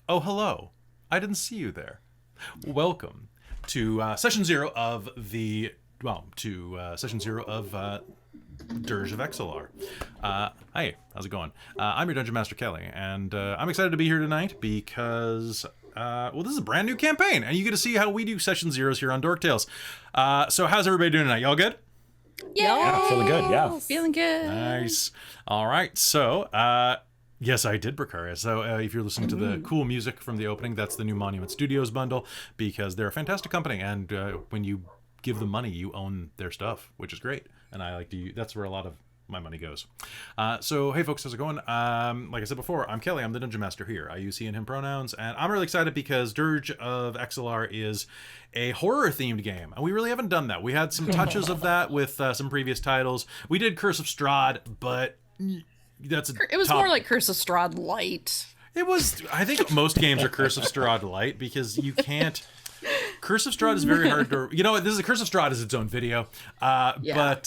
Oh, hello. I didn't see you there. Welcome to session zero of session zero of Dirge of Exalar. Hi, how's it going? I'm your Dungeon Master Kelly, and I'm excited to be here tonight because, this is a brand new campaign, and you get to see how we do session zeros here on Dork Tales. So how's everybody doing tonight? Y'all good? Yeah, feeling good, yeah. Feeling good. Nice. All right, so, yes, I did, Bracaria. So if you're listening to the cool music from the opening, that's the new Monument Studios bundle, because they're a fantastic company, and when you give them money, you own their stuff, which is great. And I like to, that's where a lot of my money goes. So, hey folks, how's it going? Like I said before, I'm Kelly, I'm the Dungeon Master here. I use he and him pronouns, and I'm really excited because Dirge of Exalar is a horror-themed game, and we really haven't done that. We had some touches of that with some previous titles. We did Curse of Strahd, but that's it was more like Curse of Strahd Light. It was, I think most games are Curse of Strahd Light, because you can't, Curse of Strahd is very hard to, this is a Curse of Strahd is its own video. But,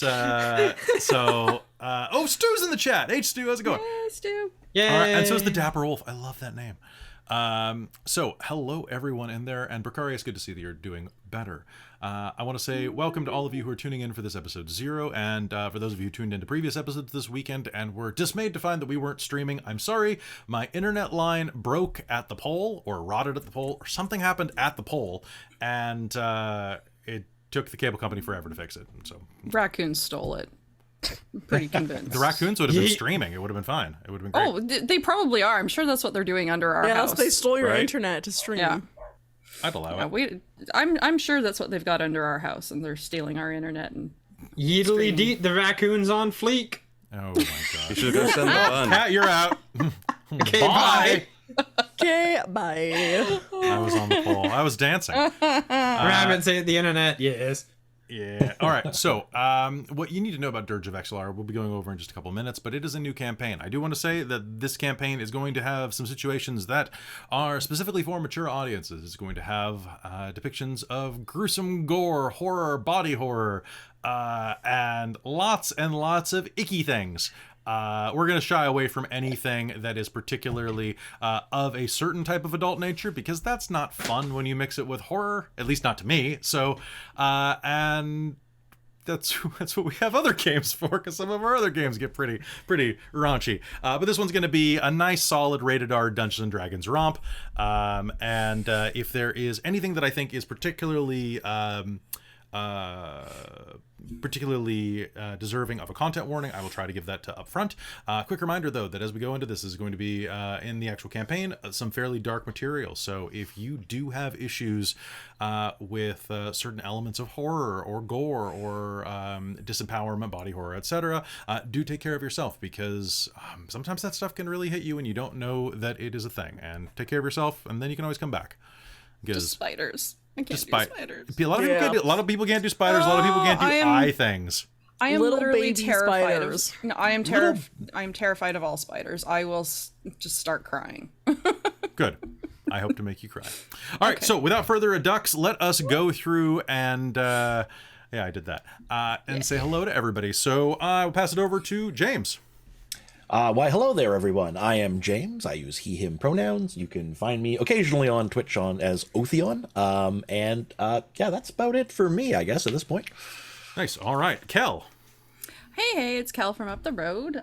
Stu's in the chat. Hey, Stu, how's it going? Hey, Stu. Yay! All right, and so is the Dapper Wolf. I love that name. So, hello everyone in there, and Bracaria, it's good to see that you're doing better. I want to say welcome to all of you who are tuning in for this episode 0, and for those of you who tuned into previous episodes this weekend and were dismayed to find that we weren't streaming, I'm sorry. My internet line broke at the pole, or rotted at the pole, or something happened at the pole, and it took the cable company forever to fix it. So Raccoons stole it. I'm pretty convinced. the raccoons would have been streaming. It would have been fine. It would have been great. Oh, they probably are. I'm sure that's what they're doing under our house. Yes, they stole your right? internet to stream. Yeah. I'd allow it. I'm sure that's what they've got under our house, and they're stealing our internet. And Yeedly deet, the raccoon's on fleek. Oh my god. You should go send the bun. Cat, you're out. Okay, Bye. Okay, bye. I was on the pole. I was dancing. Rabbit say the internet, yes. Yeah. All right. So, what you need to know about Dirge of Exalar, we'll be going over in just a couple minutes, but it is a new campaign. I do want to say that this campaign is going to have some situations that are specifically for mature audiences. It's going to have depictions of gruesome gore, horror, body horror, and lots of icky things. We're going to shy away from anything that is particularly of a certain type of adult nature, because that's not fun when you mix it with horror, at least not to me. So, and that's what we have other games for, because some of our other games get pretty raunchy. But this one's going to be a nice, solid, rated R Dungeons and Dragons romp. And if there is anything that I think is particularly deserving of a content warning, I will try to give that up front. Quick reminder though, that as we go into this is going to be in the actual campaign some fairly dark material, so if you do have issues with certain elements of horror or gore or disempowerment, body horror, etc., do take care of yourself, because sometimes that stuff can really hit you and you don't know that it is a thing. And take care of yourself, and then you can always come back. just spiders. I can't do spiders. A lot of people can't do spiders. A lot of people can't do eye things. I am Little literally baby terrified spiders. of. No, I am terrified of all spiders. I will just start crying. Good. I hope to make you cry. All right. So without further ado, let us go through and I did that and say hello to everybody. So I'll pass it over to James. Why, hello there, everyone. I am James. I use he, him pronouns. You can find me occasionally on Twitch as Otheon. That's about it for me, I guess, at this point. Nice. All right. Kel. Hey, it's Kel from up the road.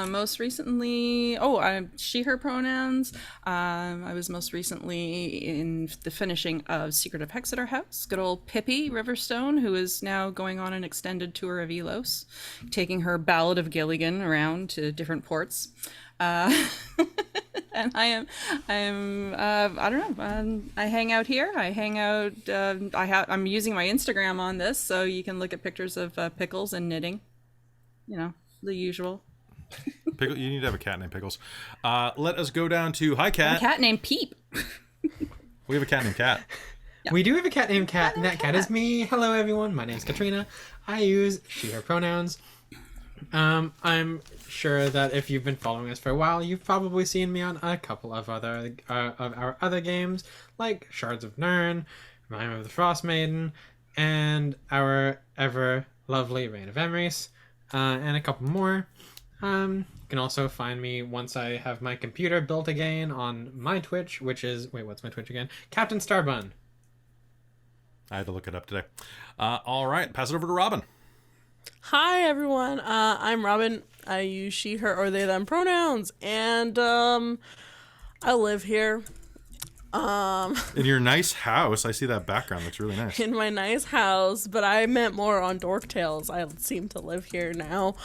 Most recently, I'm she, her pronouns. I was most recently in the finishing of Secret of Exeter House. Good old Pippi Riverstone, who is now going on an extended tour of Ylos, taking her Ballad of Gilligan around to different ports. And I don't know. I hang out here. I hang out. I'm using my Instagram on this, so you can look at pictures of pickles and knitting. You know, the usual. Pickle, you need to have a cat named Pickles. Let us go down to hi, cat. A cat named Peep. We have a cat named Cat. Yeah. We do have a cat named Cat, and that cat is me. Hello, everyone. My name's Katrina. I use she, her pronouns. I'm sure that if you've been following us for a while, you've probably seen me on a couple of other of our other games, like Shards of Nirn, Rime of the Frost Maiden, and our ever lovely Reign of Emrys, and a couple more. You can also find me once I have my computer built again on my Twitch, which is... Wait, what's my Twitch again? Captain Starbun. I had to look it up today. All right, pass it over to Robin. Hi everyone, I'm Robin. I use she, her, or they, them pronouns, and I live here. In your nice house, I see that background looks really nice. In my nice house, but I meant more on Dork Tales. I seem to live here now,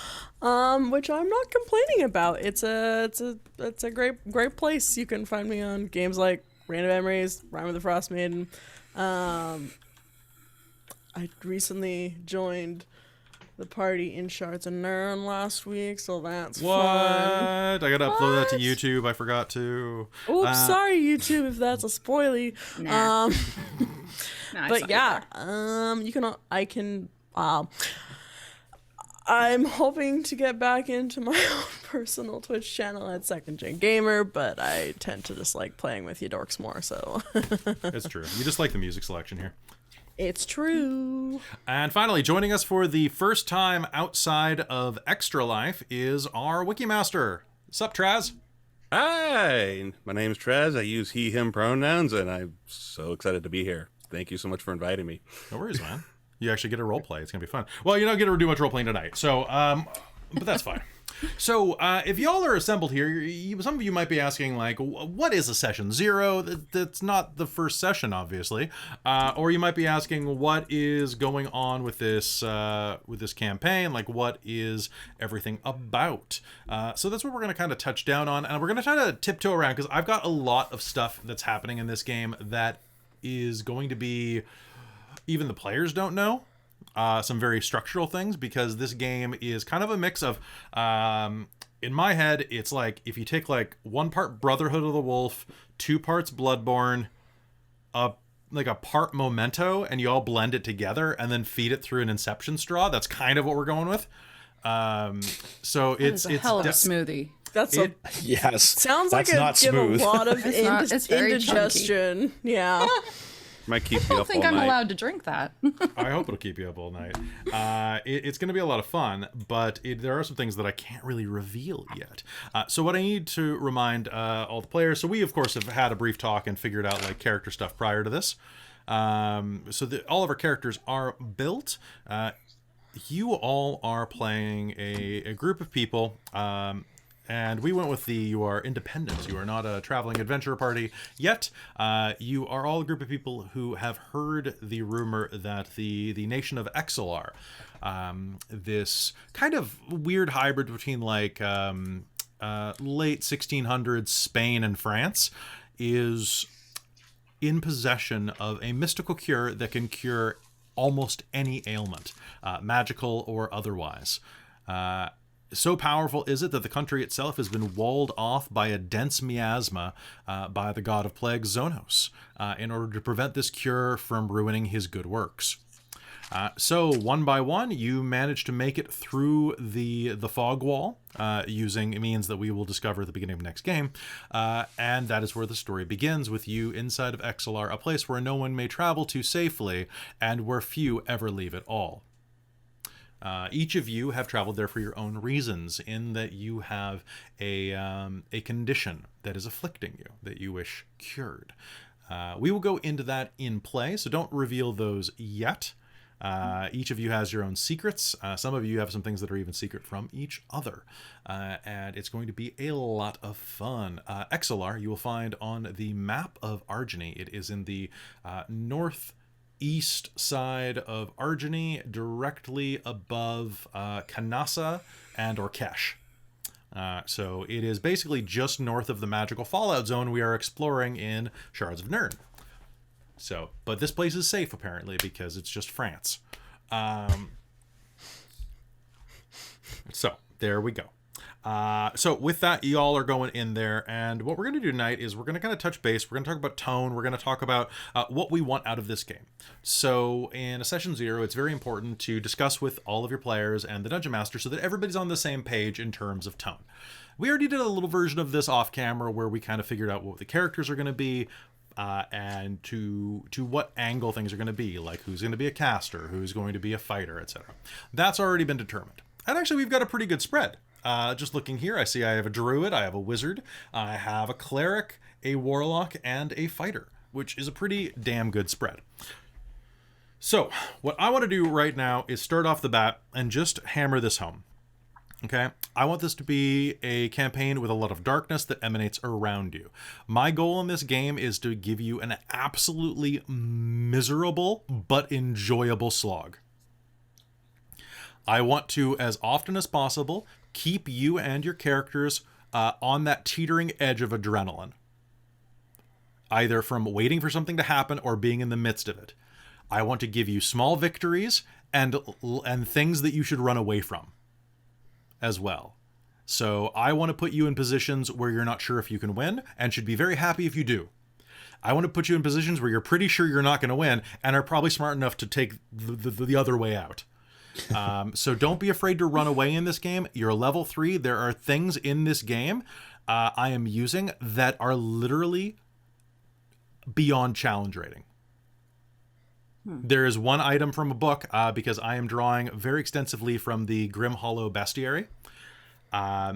which I'm not complaining about. It's a great place. You can find me on games like Random Memories, Rhyme of the Frost Maiden. I recently joined the party in Shards and Nern last week, so that's What? fun. I gotta upload that to What? YouTube. I forgot to. Oops, sorry YouTube if that's a spoilie. Nah. No, I saw But you yeah, there. I'm hoping to get back into my own personal Twitch channel at Second Gen Gamer, but I tend to just like playing with you dorks more, so It's true. You just like the music selection here. it's true. And finally, joining us for the first time outside of Extra Life is our Wikimaster. Sup, Traz? Hi, my name's Trez. I use he, him pronouns, and I'm so excited to be here. Thank you so much for inviting me. No worries, man. You actually get to role play. It's gonna be fun. Well, you're not gonna do much role playing tonight, so but that's fine. So if y'all are assembled here, some of you might be asking, like, what is a session 0? That's not the first session, obviously. Or you might be asking, what is going on with this campaign? Like, what is everything about? So that's what we're going to kind of touch down on, and we're going to try to tiptoe around, because I've got a lot of stuff that's happening in this game that is going to be even the players don't know. Some very structural things, because this game is kind of a mix of, in my head, it's like if you take like 1 part Brotherhood of the Wolf, 2 parts Bloodborne, like a part Memento, and you all blend it together and then feed it through an Inception straw. That's kind of what we're going with. So it's a hell of a smoothie. That's Yes. sounds that's like not give smooth. a lot of It's very indigestion. Yeah. Might keep I you don't up think all I'm night. allowed to drink that. I hope it'll keep you up all night. It's going to be a lot of fun, but there are some things that I can't really reveal yet. So what I need to remind all the players, so we, of course, have had a brief talk and figured out like character stuff prior to this. So all of our characters are built. You all are playing a group of people, and we went with you are independent. You are not a traveling adventure party yet. You are all a group of people who have heard the rumor that the nation of Exalar, this kind of weird hybrid between like late 1600s Spain and France, is in possession of a mystical cure that can cure almost any ailment, magical or otherwise. So powerful is it that the country itself has been walled off by a dense miasma by the god of plagues, Zonos, in order to prevent this cure from ruining his good works. So one by one, you manage to make it through the fog wall using means that we will discover at the beginning of the next game. And that is where the story begins, with you inside of Exalar, a place where no one may travel to safely and where few ever leave at all. Each of you have traveled there for your own reasons, in that you have a condition that is afflicting you, that you wish cured. We will go into that in play, so don't reveal those yet. Each of you has your own secrets. Some of you have some things that are even secret from each other. And it's going to be a lot of fun. Exalar, you will find on the map of Argeny. It is in the northeast side of Argeny, directly above Kanasa and Orkesh. So it is basically just north of the magical fallout zone we are exploring in Shards of Nern. So, but this place is safe apparently because it's just France. So there we go. So with that, y'all are going in there, and what we're going to do tonight is we're going to kind of touch base. We're going to talk about tone. We're going to talk about what we want out of this game. So in a session 0, it's very important to discuss with all of your players and the Dungeon Master so that everybody's on the same page in terms of tone. We already did a little version of this off camera where we kind of figured out what the characters are going to be, and to what angle things are going to be, like who's going to be a caster, who's going to be a fighter, etc. That's already been determined. And actually, we've got a pretty good spread. Just looking here, I see I have a druid, I have a wizard, I have a cleric, a warlock, and a fighter, which is a pretty damn good spread. So, what I want to do right now is start off the bat and just hammer this home. Okay? I want this to be a campaign with a lot of darkness that emanates around you. My goal in this game is to give you an absolutely miserable but enjoyable slog. I want to, as often as possible, keep you and your characters on that teetering edge of adrenaline. Either from waiting for something to happen or being in the midst of it. I want to give you small victories and things that you should run away from as well. So I want to put you in positions where you're not sure if you can win and should be very happy if you do. I want to put you in positions where you're pretty sure you're not going to win and are probably smart enough to take the other way out. So don't be afraid to run away in this game. You're level 3. There are things in this game I am using that are literally beyond challenge rating. There is one item from a book, because I am drawing very extensively from the Grim Hollow Bestiary.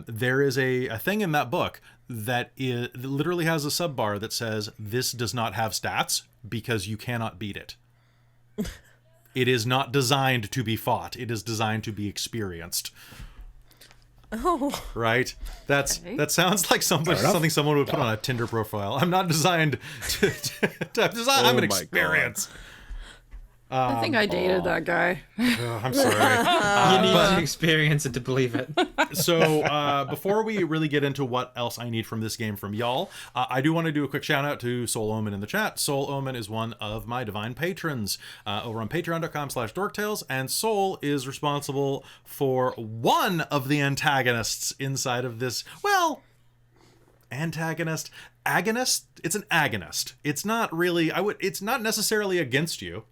There is a thing in that book that literally has a subbar that says, this does not have stats because you cannot beat it. It is not designed to be fought. It is designed to be experienced. Oh. Right? That sounds like something someone would put on a Tinder profile. I'm not designed to I'm an experience. I think I dated that guy. I'm sorry. You need to experience it to believe it. So before we really get into what else I need from this game from y'all, I do want to do a quick shout out to Soul Omen in the chat. Soul Omen is one of my divine patrons over on patreon.com/dorktales, and Soul is responsible for one of the antagonists inside of this. Well, antagonist, agonist. It's an agonist. It's not really. It's not necessarily against you.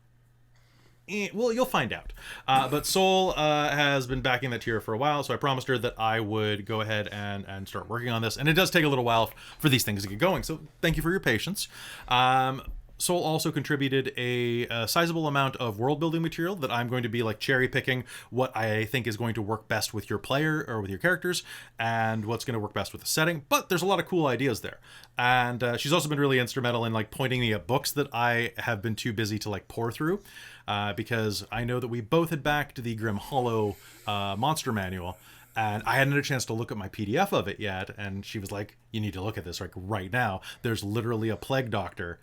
Well, you'll find out. But Soul has been backing that tier for a while, so I promised her that I would go ahead and start working on this. And it does take a little while for these things to get going, so thank you for your patience. Soul also contributed a sizable amount of world building material that I'm going to be like cherry picking what I think is going to work best with your player or with your characters and what's going to work best with the setting. But there's a lot of cool ideas there. And she's also been really instrumental in like pointing me at books that I have been too busy to like pour through. Because I know that we both had backed the Grim Hollow monster manual, and I hadn't had a chance to look at my PDF of it yet, and she was like, you need to look at this like right now. There's literally a plague doctor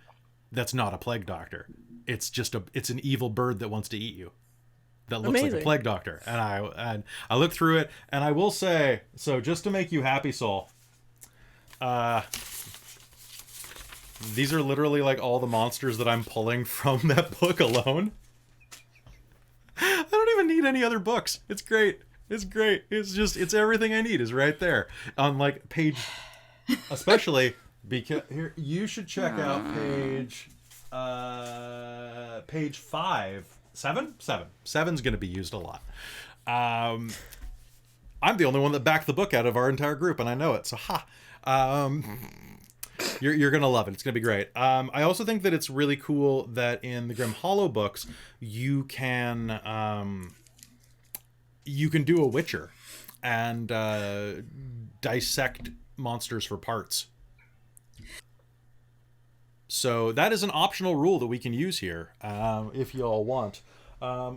that's not a plague doctor. It's an evil bird that wants to eat you. That looks like a plague doctor. And I looked through it, and I will say, so just to make you happy, Soul, these are literally like all the monsters that I'm pulling from that book alone. I don't even need any other books. It's great. It's great. It's everything I need is right there on like page, especially because here you should check out page 5, 7. 7's going to be used a lot. I'm the only one that backed the book out of our entire group, and I know it. So You're going to love it. It's going to be great. I also think that it's really cool that in the Grim Hollow books, you can do a Witcher and dissect monsters for parts. So that is an optional rule that we can use here if you all want.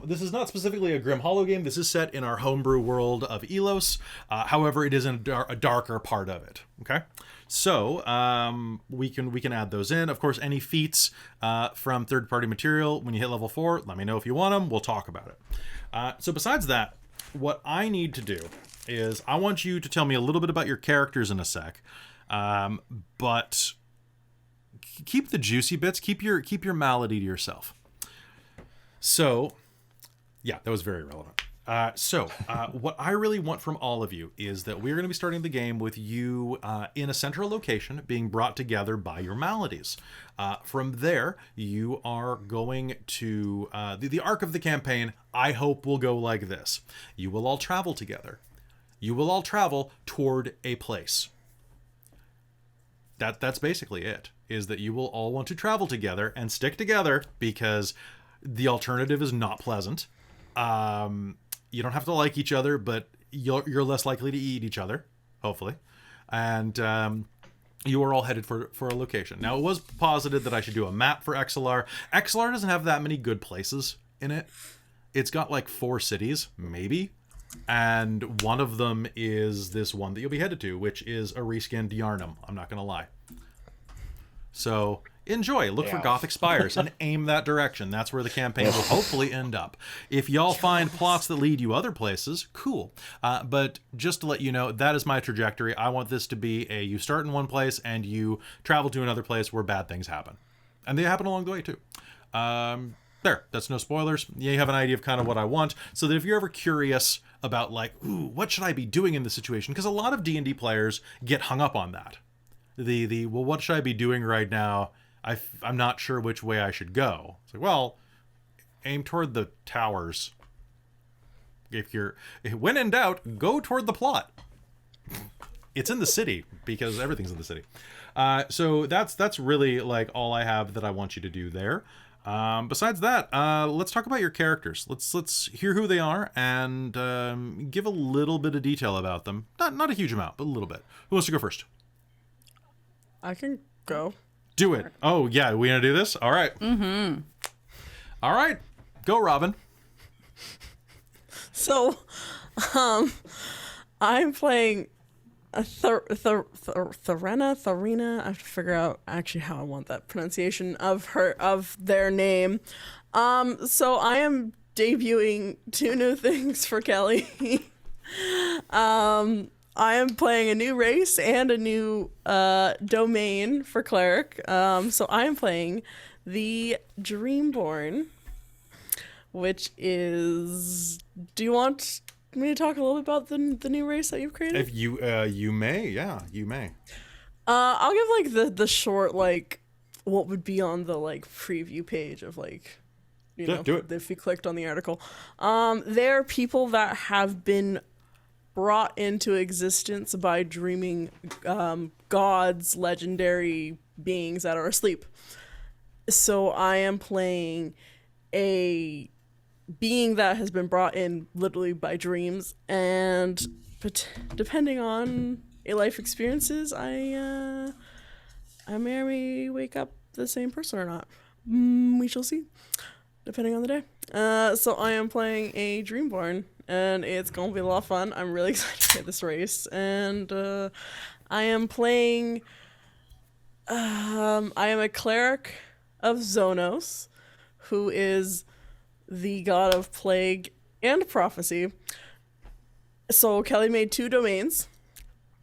This is not specifically a Grim Hollow game. This is set in our homebrew world of Ylos. However, it is in a darker part of it. Okay, so we can add those in. Of course, any feats from third-party material when you hit level 4, let me know if you want them. We'll talk about it. So besides that, what I need to do is I want you to tell me a little bit about your characters in a sec, but keep the juicy bits. Keep your malady to yourself. So, yeah, that was very relevant. What I really want from all of you is that we're going to be starting the game with you in a central location being brought together by your maladies. From there, you are going to... the arc of the campaign, I hope, will go like this. You will all travel together. You will all travel toward a place. That's basically it, is that you will all want to travel together and stick together because... the alternative is not pleasant. You don't have to like each other, but you're less likely to eat each other, hopefully, and you are all headed for a location. Now, it was posited that I should do a map for Exalar. Exalar doesn't have that many good places in it. It's got like 4 cities, maybe. And one of them is this one that you'll be headed to, which is a reskinned Yarnum. I'm not going to lie. So enjoy. Look for Gothic spires and aim that direction. That's where the campaign will hopefully end up. If y'all find plots that lead you other places, cool. But just to let you know, that is my trajectory. I want this to be you start in one place and you travel to another place where bad things happen. And they happen along the way too. There, that's no spoilers. You have an idea of kind of what I want, so that if you're ever curious about like, ooh, what should I be doing in this situation? Because a lot of D&D players get hung up on that. Well, what should I be doing right now? I'm not sure which way I should go. It's like, well, aim toward the towers. When in doubt, go toward the plot. It's in the city, because everything's in the city. So that's really like all I have that I want you to do there. Besides that, let's talk about your characters. Let's hear who they are and give a little bit of detail about them. Not a huge amount, but a little bit. Who wants to go first? I can go. Do it. Oh yeah, we gonna do this? All right. Mm-hmm. All right, go, Robin. So, I'm playing Thorina. I have to figure out actually how I want that pronunciation of their name. So I am debuting 2 new things for Kelly. I am playing a new race and a new domain for cleric. So I am playing the Dreamborn, which is. Do you want me to talk a little bit about the new race that you've created? If you may, yeah, you may. I'll give like the short like what would be on the like preview page of like Do it. if you clicked on the article. They're people that have been brought into existence by dreaming gods, legendary beings that are asleep. So I am playing a being that has been brought in literally by dreams, and depending on a life experiences, I may or may wake up the same person or not. We shall see, depending on the day. So I am playing a Dreamborn, and it's gonna be a lot of fun. I'm really excited to get this race, and I am playing. I am a cleric of Zonos, who is the god of plague and prophecy. So Kelly made 2 domains,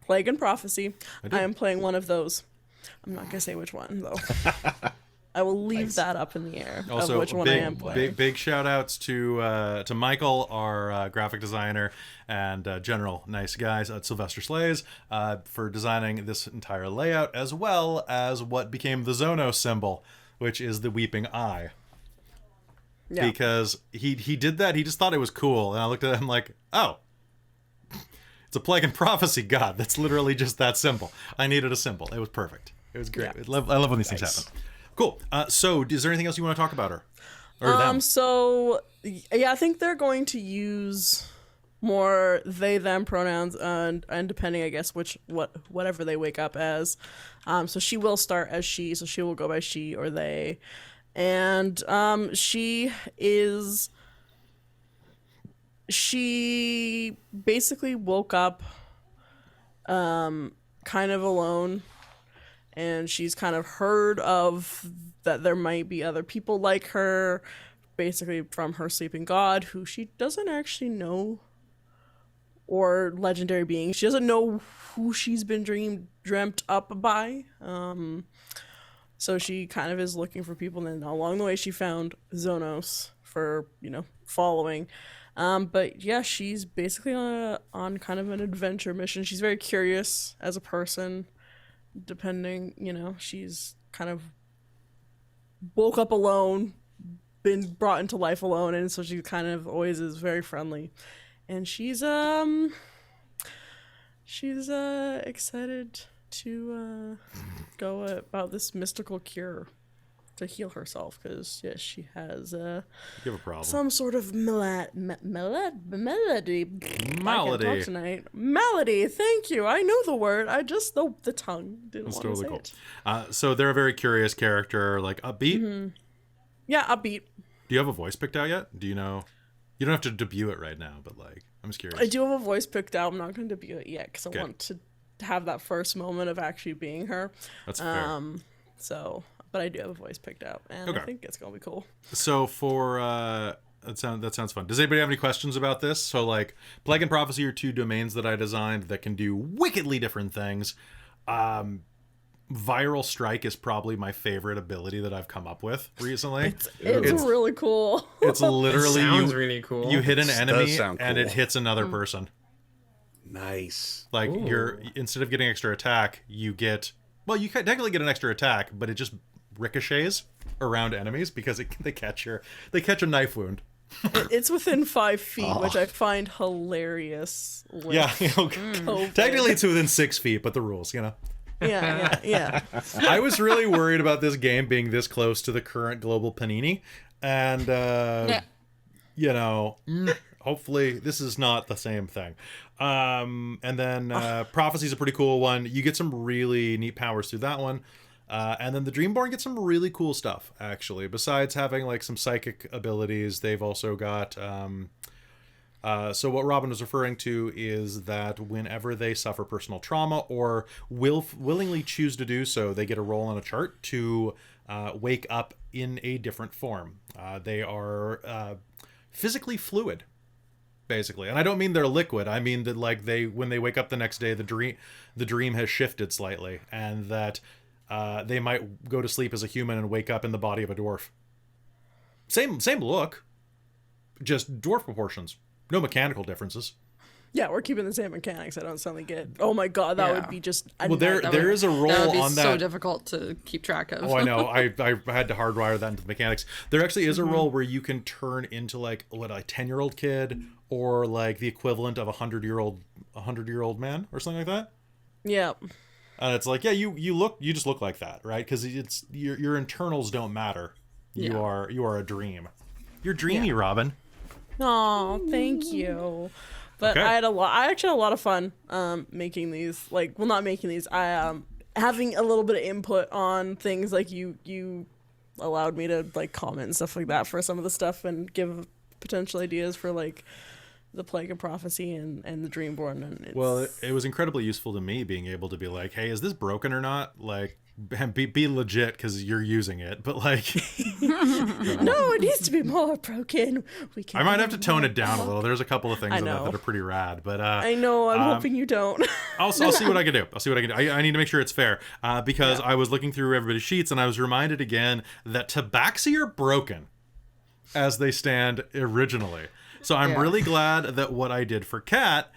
plague and prophecy. I am playing one of those. I'm not gonna say which one though. I will leave that up in the air Also, of which one I am playing. Big shout outs to Michael, our graphic designer and general nice guys at Sylvester Slays for designing this entire layout, as well as what became the Zonos symbol, which is the weeping eye. Yeah. Because he did that. He just thought it was cool. And I looked at him like, oh, it's a plague and prophecy god. That's literally just that symbol. I needed a symbol. It was perfect. It was great. Yeah. I love when these things happen. Cool. So is there anything else you want to talk about her? Or them? So, yeah, I think they're going to use more they, them pronouns and depending, I guess, whatever they wake up as. So she will start as she, so she will go by she or they. And she basically woke up kind of alone, and she's kind of heard of that there might be other people like her, basically from her sleeping god, who she doesn't actually know, or legendary beings. She doesn't know who she's been dreamt up by. So she kind of is looking for people, and then along the way she found Zonos for, following. But yeah, she's basically on kind of an adventure mission. She's very curious as a person, depending, she's kind of woke up alone, been brought into life alone, and so she kind of always is very friendly. And she's excited to go about this mystical cure. to heal herself because yes, she has You have a problem. some sort of malady. I can't talk tonight. Malady. Thank you. I know the word. I just the tongue didn't That's want to totally say cool. it. So they're a very curious character, like upbeat. Yeah, upbeat. Do you have a voice picked out yet? Do you know? You don't have to debut it right now, but like, I'm just curious. I do have a voice picked out. I'm not going to debut it yet because I Good. want to have that first moment of actually being her. That's fair. So, but I do have a voice picked out, and Okay. I think it's gonna be cool. So for that sounds fun. Does anybody have any questions about this? So like, Plague and Prophecy are two domains that I designed that can do wickedly different things. Viral Strike is probably my favorite ability that I've come up with recently. It's really cool. It's literally Sounds you, really cool. you hit an This enemy does sound and it cool. hits another person. Nice. Like you're instead of getting extra attack, you get you technically get an extra attack, but it just ricochets around enemies because they catch a knife wound. It's within 5 feet, which I find hilarious. Yeah, COVID. technically it's within 6 feet, but the rules, you know. Yeah. I was really worried about this game being this close to the current global panini, and you know, hopefully this is not the same thing. And then Prophecy's a pretty cool one. You get some really neat powers through that one. And then the Dreamborn gets some really cool stuff, actually. Besides having like some psychic abilities, they've also got so what Robin was referring to is that whenever they suffer personal trauma or willingly choose to do so, they get a roll on a chart to wake up in a different form. They are physically fluid, basically. And I don't mean they're liquid. I mean that like when they wake up the next day, the dream has shifted slightly, and that they might go to sleep as a human and wake up in the body of a dwarf. Same look, just dwarf proportions. No mechanical differences. Yeah, we're keeping the same mechanics. I don't suddenly get. Oh my god, that would be just. Well, there is a roll That would be on that. so difficult to keep track of. Oh, I know. I had to hardwire that into the mechanics. There actually is a roll where you can turn into like a 10-year-old kid or like the equivalent of a 100-year-old man or something like that. Yeah. And it's like, yeah, you just look like that, right? Because it's your internals don't matter. You are a dream. You're dreamy, Robin. Oh, thank you. But Okay. I actually had a lot of fun making these. Like, well, not making these. I having a little bit of input on things. Like you allowed me to like comment and stuff like that for some of the stuff and give potential ideas for like the Plague and Prophecy and the Dreamborn. And it's... Well, it was incredibly useful to me being able to be like, hey, is this broken or not? Like, be legit because you're using it. But like, no, it needs to be more broken. I might have to tone it down a little. There's a couple of things in that know. that are pretty rad. But I know. I'm hoping you don't. I'll see what I can do. I need to make sure it's fair because I was looking through everybody's sheets and I was reminded again that Tabaxi are broken as they stand originally. So I'm really glad that what I did for Kat,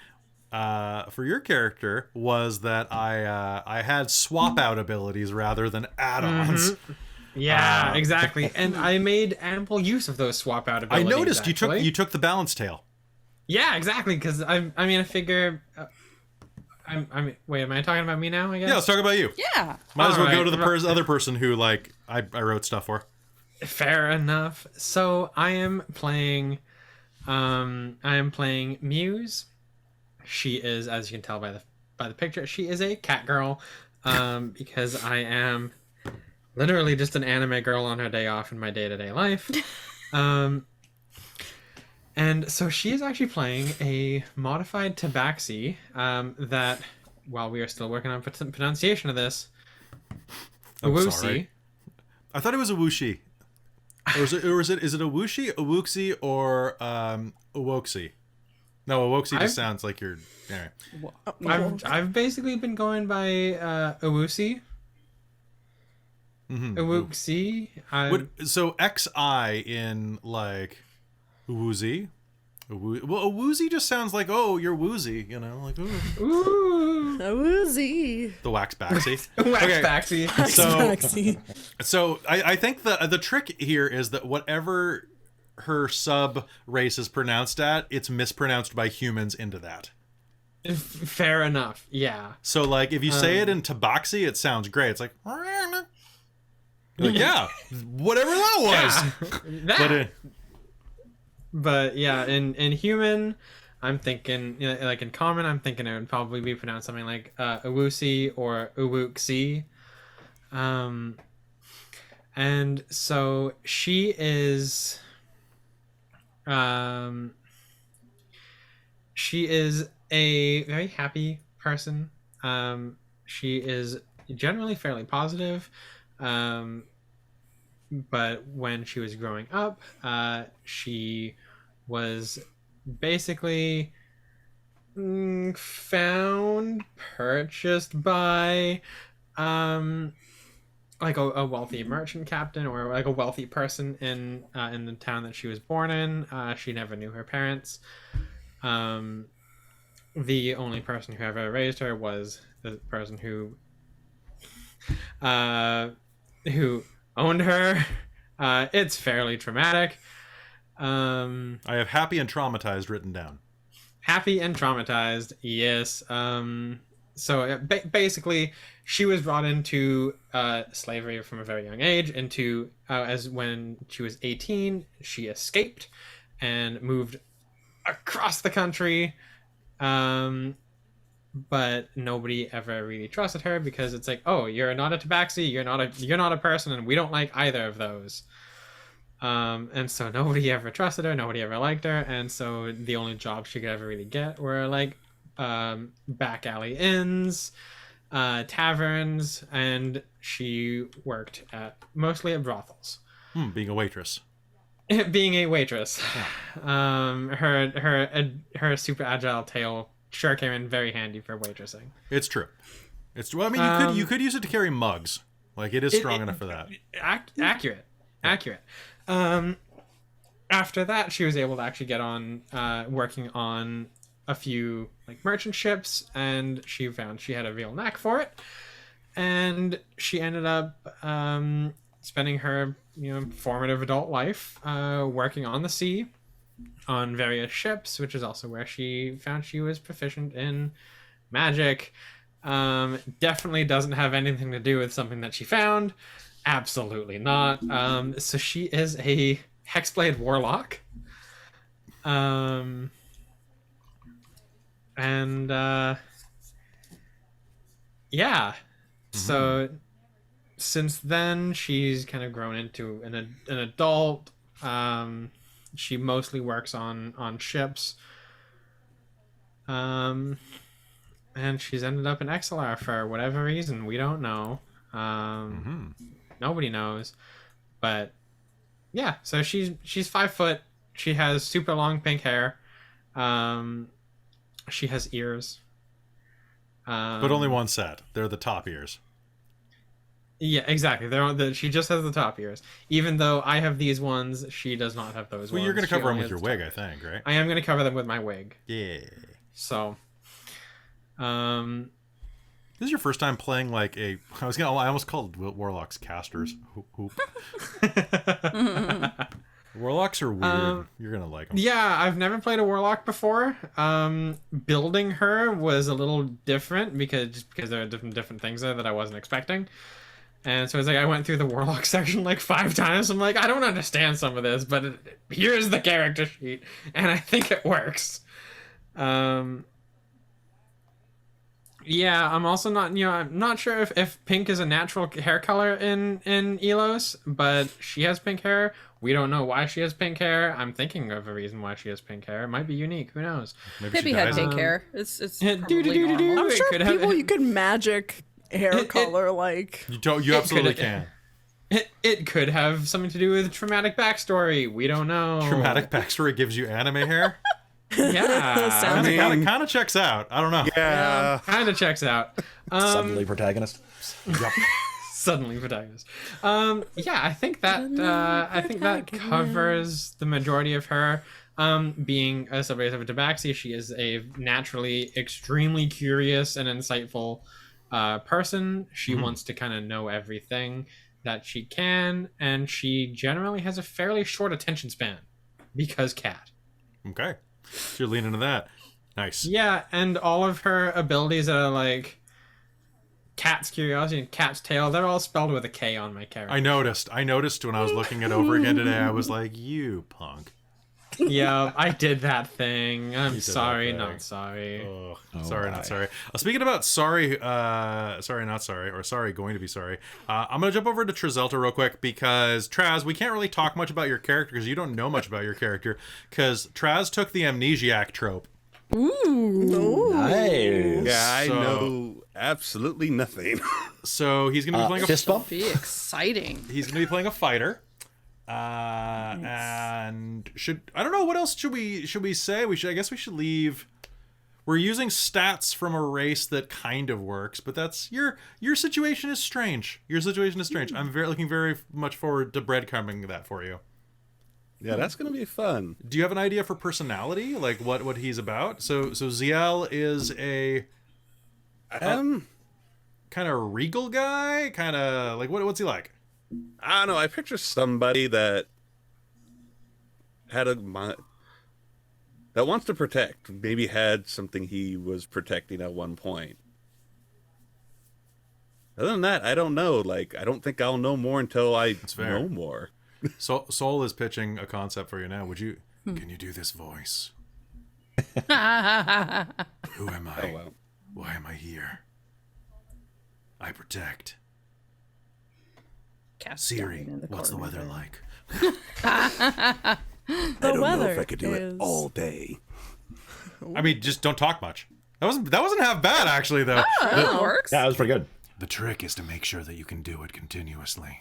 for your character, was that I had swap out abilities rather than add-ons. Yeah, exactly. And I made ample use of those swap out I abilities. noticed actually. you took the balance tail. Yeah, exactly. Because I figure. Wait, am I talking about me now? I guess. Yeah, let's talk about you. Yeah. Might as well go Alright. to the other person who like I wrote stuff for. Fair enough. So I am playing Muse. She is, as you can tell by the picture, she is a cat girl. Because I am literally just an anime girl on her day off in my day-to-day life. And so she is actually playing a modified Tabaxi that, while we are still working on pronunciation of this, I'm Awusi. sorry. I thought it was a Wuxi. Is it a Wuxi, a Wuxi, or a Woxi? No, a Woxi just sounds like you're. Anyway. I've basically been going by Awusi. Awuxi. So XI in like Woozy. Well, a woozy just sounds like, oh, you're woozy, you know, like ooh. Ooh. A woozy. The wax baxy. Waxbaxy. So I think the trick here is that whatever her sub race is pronounced at, it's mispronounced by humans into that. Fair enough. Yeah. So like if you say it in Tabaxi, it sounds great. It's like Like, yeah, whatever that was. That. But yeah, in human, I'm thinking, like in common, I'm thinking it would probably be pronounced something like Uwusi or Uwuksi. And so she is a very happy person. She is generally fairly positive. But when she was growing up, she was basically purchased by like a wealthy merchant captain or like a wealthy person in the town that she was born in. She never knew her parents. The only person who ever raised her was the person who owned her. It's fairly traumatic. I have happy and traumatized written down. Happy and traumatized, yes. So basically, she was brought into slavery from a very young age. Into as when she was 18, she escaped and moved across the country. But nobody ever really trusted her because it's like, oh, you're not a tabaxi, you're not a person, and we don't like either of those. And so nobody ever trusted her, nobody ever liked her, and so the only jobs she could ever really get were like back alley inns, taverns, and she worked mostly at brothels. Being a waitress. Being a waitress. Yeah. Her super agile tail sure came in very handy for waitressing. It's true. Well, I mean, you could use it to carry mugs. Like, it is strong enough for that. Accurate. After that, she was able to actually get on working on a few like merchant ships, and she found she had a real knack for it. And she ended up spending her formative adult life working on the sea on various ships, which is also where she found she was proficient in magic. Definitely doesn't have anything to do with something that she found. Absolutely not. So she is a hexblade warlock. Yeah. So since then, she's kind of grown into an adult. She mostly works on ships. And she's ended up in Exalar for whatever reason. We don't know. Nobody knows. But yeah, so she's 5 foot. She has super long pink hair. She has ears. But only one set. They're the top ears. Yeah, exactly. She just has the top ears. Even though I have these ones, she does not have those ones. Well, you're going to cover them with has your wig, I think, right? I am going to cover them with my wig. Yeah. So, this is your first time playing like I almost called Warlocks casters. Hoop. Warlocks are weird. You're gonna like them. Yeah, I've never played a warlock before. Building her was a little different because there are different things there that I wasn't expecting. And so it's like I went through the warlock section like 5 times. I'm like, I don't understand some of this, but here's the character sheet, and I think it works. Yeah, I'm also not, I'm not sure if pink is a natural hair color in Ylos, but she has pink hair. We don't know why she has pink hair. I'm thinking of a reason why she has pink hair. It might be unique. Who knows? Pippi had pink hair. It's probably do-do-do-do-do. normal. I'm sure you could magic hair color like You absolutely can. It could have something to do with traumatic backstory. We don't know. Traumatic backstory gives you anime hair? Yeah. Sounds Kind of checks out. I don't know. Yeah. Kind of checks out. Suddenly protagonist. Yep. Suddenly protagonist. Yeah, I think that covers the majority of her. Being a subrace of a tabaxi, she is a naturally extremely curious and insightful person. She wants to kind of know everything that she can, and she generally has a fairly short attention span because cat. Okay. So you're leaning into that. Nice. Yeah, and all of her abilities are like Cat's Curiosity and Cat's Tail, they're all spelled with a K on my character. I noticed when I was looking it over again today. I was like, you punk. Yeah, I did that thing. I'm did sorry, that thing. not sorry. Oh, sorry, not sorry. Speaking about sorry, sorry, not sorry, or sorry, going to be sorry. I'm going to jump over to Trazelta real quick because, Traz, we can't really talk much about your character because you don't know much about your character because Traz took the amnesiac trope. Nice. Yeah, I know absolutely nothing. So he's going to be playing fist bump? Be exciting. He's going to be playing a fighter. And I don't know, what else should we say? I guess we should leave. We're using stats from a race that kind of works, but that's your situation is strange. Your situation is strange. I'm looking very much forward to breadcrumbing that for you. Yeah, that's gonna be fun. Do you have an idea for personality, like what he's about? So Ziel is a kind of regal guy, kind of like what's he like? I don't know. I picture somebody that had that wants to protect. Maybe had something he was protecting at one point. Other than that, I don't know. Like, I don't think I'll know more until I know more. So Soul is pitching a concept for you now. Can you do this voice? Who am I? Oh, well. Why am I here? I protect. Siri, what's the weather like? The weather I could do it is- all day. I mean, just don't talk much. That wasn't half bad, actually, though. That works. Yeah, that was pretty good. The trick is to make sure that you can do it continuously.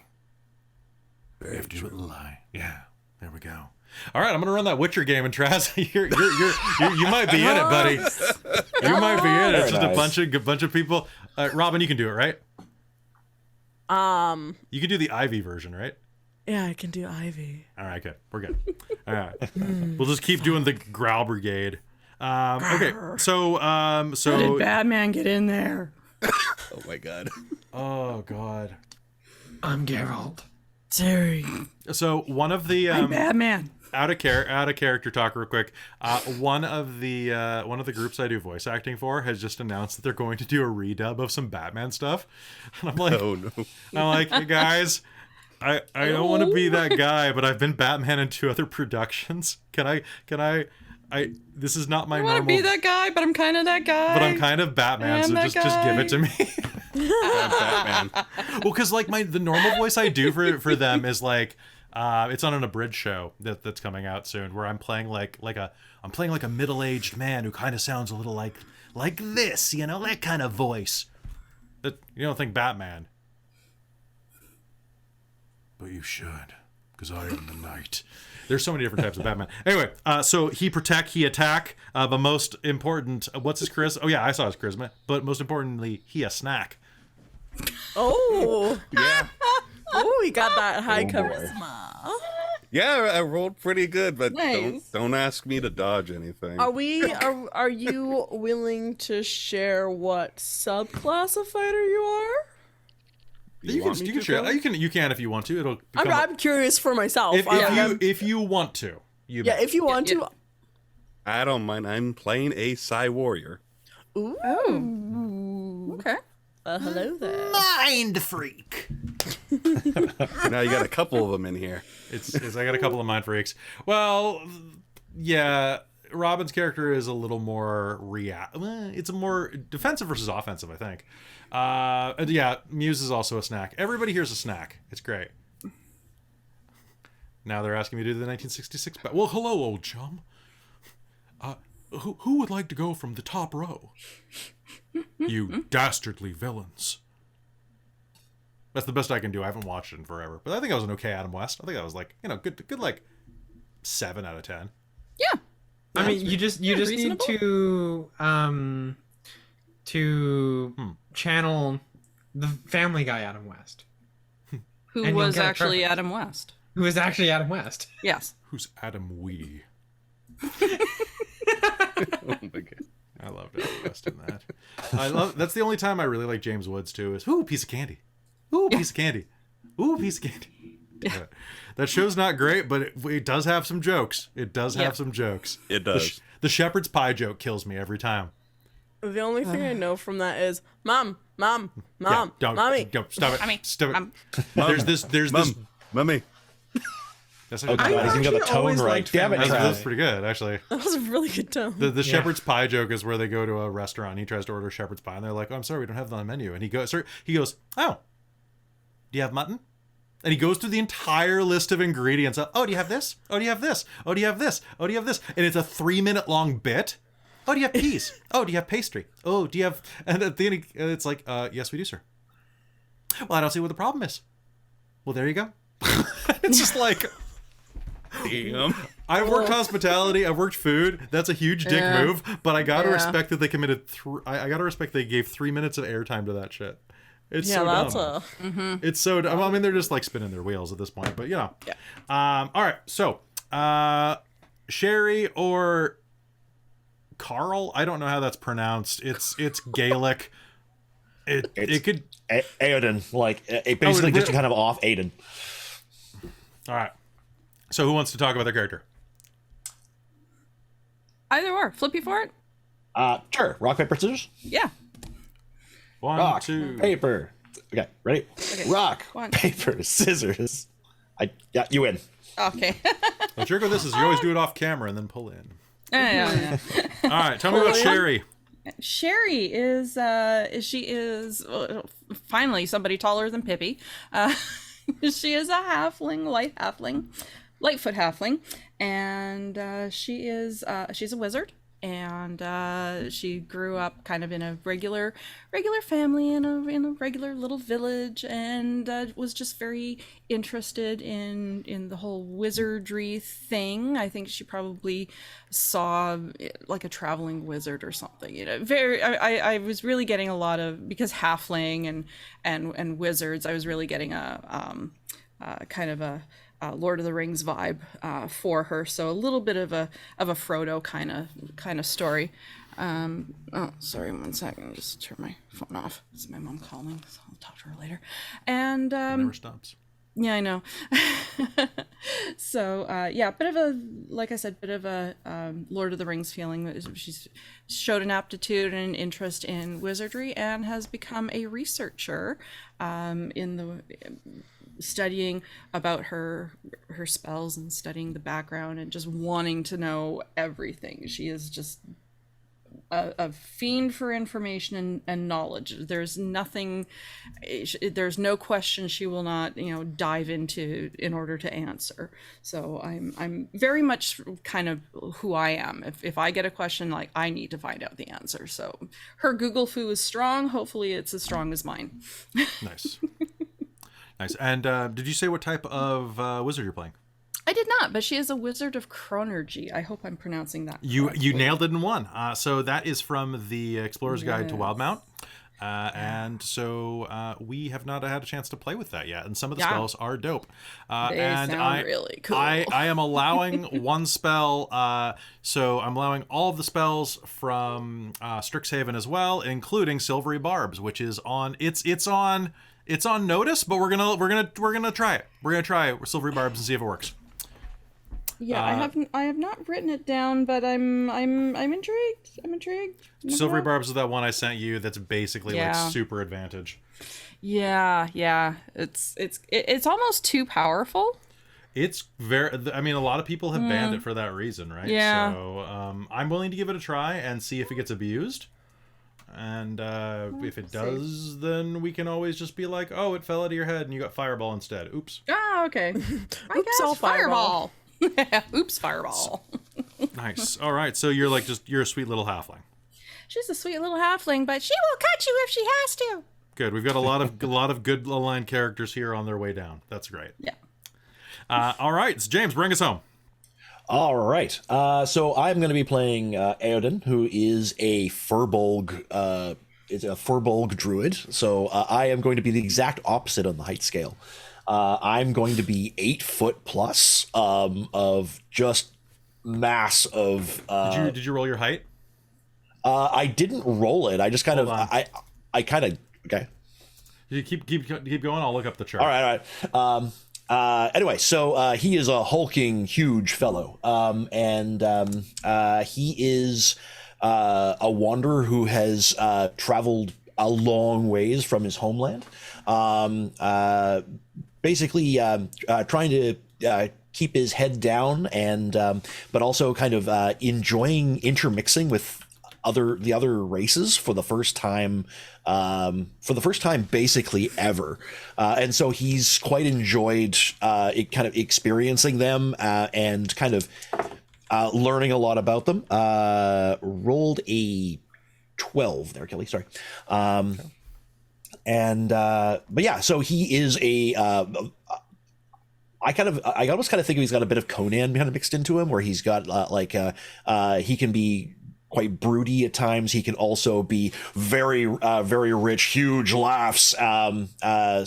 You have to do it live. Yeah, there we go. All right, I'm gonna run that Witcher game, and Traz, you might be in it, buddy. You might be in it. It's just Very a bunch of people. Robin, you can do it, right? You can do the Ivy version, right? Yeah, I can do Ivy. All right, good. We're good. All right, we'll just keep doing the Growl Brigade. Okay, so How did Batman get in there? Oh my god. oh god. I'm Geralt. Terry. So one of the I'm Batman. out of character talk real quick. One of the groups I do voice acting for has just announced that they're going to do a redub of some Batman stuff, and I'm like, Oh no. I'm like, hey guys, I don't want to be that guy, but I've been Batman in 2 other productions. Can I? This is not my I want normal. to be that guy, but I'm kind of that guy. But I'm kind of Batman, I'm so that just give it to me. Batman. Well, because like the normal voice I do for them is like it's on an abridged show that's coming out soon, where I'm playing like a middle-aged man who kind of sounds a little like this, you know, that kind of voice. That you don't think Batman, but you should, because I am the knight. There's so many different types of Batman. Anyway, so he protect, he attack, but most important, what's his charisma? Oh yeah, I saw his charisma. But most importantly, he a snack. Oh. Yeah. Oh, he got that high Oh, boy. charisma. Yeah, I rolled pretty good, but Nice. don't ask me to dodge anything. Are you willing to share what subclass of fighter you are? You want me can to, share. Tyler? You can if you want to. It'll become I'm curious for myself. if you want to. You yeah, may. if you want Yeah. to. I don't mind. I'm playing a Psy Warrior. Ooh. Okay. Hello there. Mind freak. Now you got a couple of them in here. It's I got a couple of mind freaks. Well, yeah. Robin's character is a little more it's a more defensive versus offensive, I think. And yeah, Muse is also a snack. Everybody here's a snack. It's great. Now they're asking me to do the 1966. Well, hello, old chum. Who would like to go from the top row? You dastardly villains. That's the best I can do. I haven't watched it in forever, but I think I was an okay Adam West. I think I was like, good like 7 out of 10. Yeah. I mean, you just need reasonable. to channel the Family Guy Adam West, Who And you'll was get a actually preference. Adam West? who is actually Adam West. Yes. Who's Adam Wee? Oh my god. I loved Adam West in that. That's the only time I really like James Woods too. Is ooh, piece of candy. Ooh, piece of candy. Ooh, piece of candy. Yeah. That show's not great, but it does have some jokes. It does have Yep. some jokes. It does. The shepherd's pie joke kills me every time. The only thing I know from that is mom, Yeah, mommy. don't stop it. Mommy, Stop it. Mom, There's this. Mummy. That's Oh, God, I he's even got the actually tone always right. liked Damn it, Family That's, Guy. that's pretty good, actually. That was a really good tone. The shepherd's pie joke is where they go to a restaurant. He tries to order shepherd's pie, and they're like, "Oh, I'm sorry, we don't have that on the menu." And he goes, "Sir," he goes, "Oh, do you have mutton?" And he goes through the entire list of ingredients. Oh, do you have this? Oh, do you have this? Oh, do you have this? Oh, do you have this? And it's a 3-minute long bit. Oh, do you have peas? Oh, do you have pastry? Oh, do you have? And at the end, it's like, yes, we do, sir. Well, I don't see what the problem is. Well, there you go. It's just like, Damn. I've worked hospitality. I've worked food. That's a huge dick move. But I gotta Yeah. respect that they committed. I gotta respect they gave 3 minutes of airtime to that shit. It's Yeah, so that's dumb. It's so dumb. I mean, they're just like spinning their wheels at this point. But you know. Yeah. All right. So, Sherry or Carl? I don't know how that's pronounced. It's Gaelic. It could. Aoden, like it basically just kind of off Aiden. All right. So who wants to talk about their character? Either or. Flippy for it? Sure. Rock, paper, scissors. Yeah. One, Rock, two. paper. Okay, ready? Rock, One. paper, scissors. Yeah, you win. Okay. The trick with this is you always do it off camera and then pull in. Yeah. All right. Tell me about Sherry. Sherry is finally somebody taller than Pippi. She is a halfling, lightfoot halfling, and she's a wizard, and she grew up kind of in a regular family in a regular little village, and was just very interested in the whole wizardry thing. I think she probably saw like a traveling wizard or something. You know, I was really getting a lot of, because halfling and wizards, I was really getting a kind of a Lord of the Rings vibe for her. So a little bit of a Frodo kind of story. Oh, sorry, 1 second. Just turn my phone off. It's my mom calling. So I'll talk to her later. And It never stops. yeah, I know. So yeah, bit of a, like I said, bit of a Lord of the Rings feeling. She's showed an aptitude and an interest in wizardry, and has become a researcher in the studying about her spells and studying the background and just wanting to know everything. She is just a fiend for information and knowledge. There's nothing, there's no question she will not, dive into in order to answer. So I'm very much kind of who I am. If I get a question, like, I need to find out the answer. So her Google foo is strong. Hopefully it's as strong as mine. Nice. Nice. And did you say what type of wizard you're playing? I did not, but she is a wizard of chronergy. I hope I'm pronouncing that You correctly. nailed it in one. So that is from the Explorer's Guide to Wildmount. And so we have not had a chance to play with that yet. And some of the spells are dope. They and sound really cool. I am allowing one spell. So I'm allowing all of the spells from Strixhaven as well, including Silvery Barbs, which is on. It's on notice, but we're gonna try it. We're gonna try Silvery Barbs and see if it works. Yeah, I have not written it down, but I'm intrigued. I'm intrigued. Never Silvery know. Barbs is that one I sent you. That's basically Yeah. like super advantage. Yeah. It's almost too powerful. It's very. I mean, a lot of people have banned it for that reason, right? Yeah. So I'm willing to give it a try and see if it gets abused. And if it does, then we can always just be like, "Oh, it fell out of your head, and you got Fireball instead." Oops. Oh, okay. Oops, all fireball. Oops, fireball. Nice. All right. So you're a sweet little halfling. She's a sweet little halfling, but she will cut you if she has to. Good. We've got a lot of good aligned characters here on their way down. That's great. Yeah. All right. So James, bring us home. All right. So I'm going to be playing Eoden, who is a Furbolg. It's a Furbolg druid. So I am going to be the exact opposite on the height scale. I'm going to be 8 foot plus of just mass of. Did you roll your height? I didn't roll it. I just kind of. on. I kind of. Okay. You keep going. I'll look up the chart. All right. Anyway, so he is a hulking, huge fellow, and he is a wanderer who has traveled a long ways from his homeland, basically trying to keep his head down, and but also kind of enjoying intermixing with the other races for the first time basically ever, and so he's quite enjoyed kind of experiencing them and kind of learning a lot about them. Rolled a 12 there, Kelly, sorry. And but yeah, so he is a I almost kind of think he's got a bit of Conan kind of mixed into him, where he's got he can be quite broody at times. He can also be very rich, huge laughs.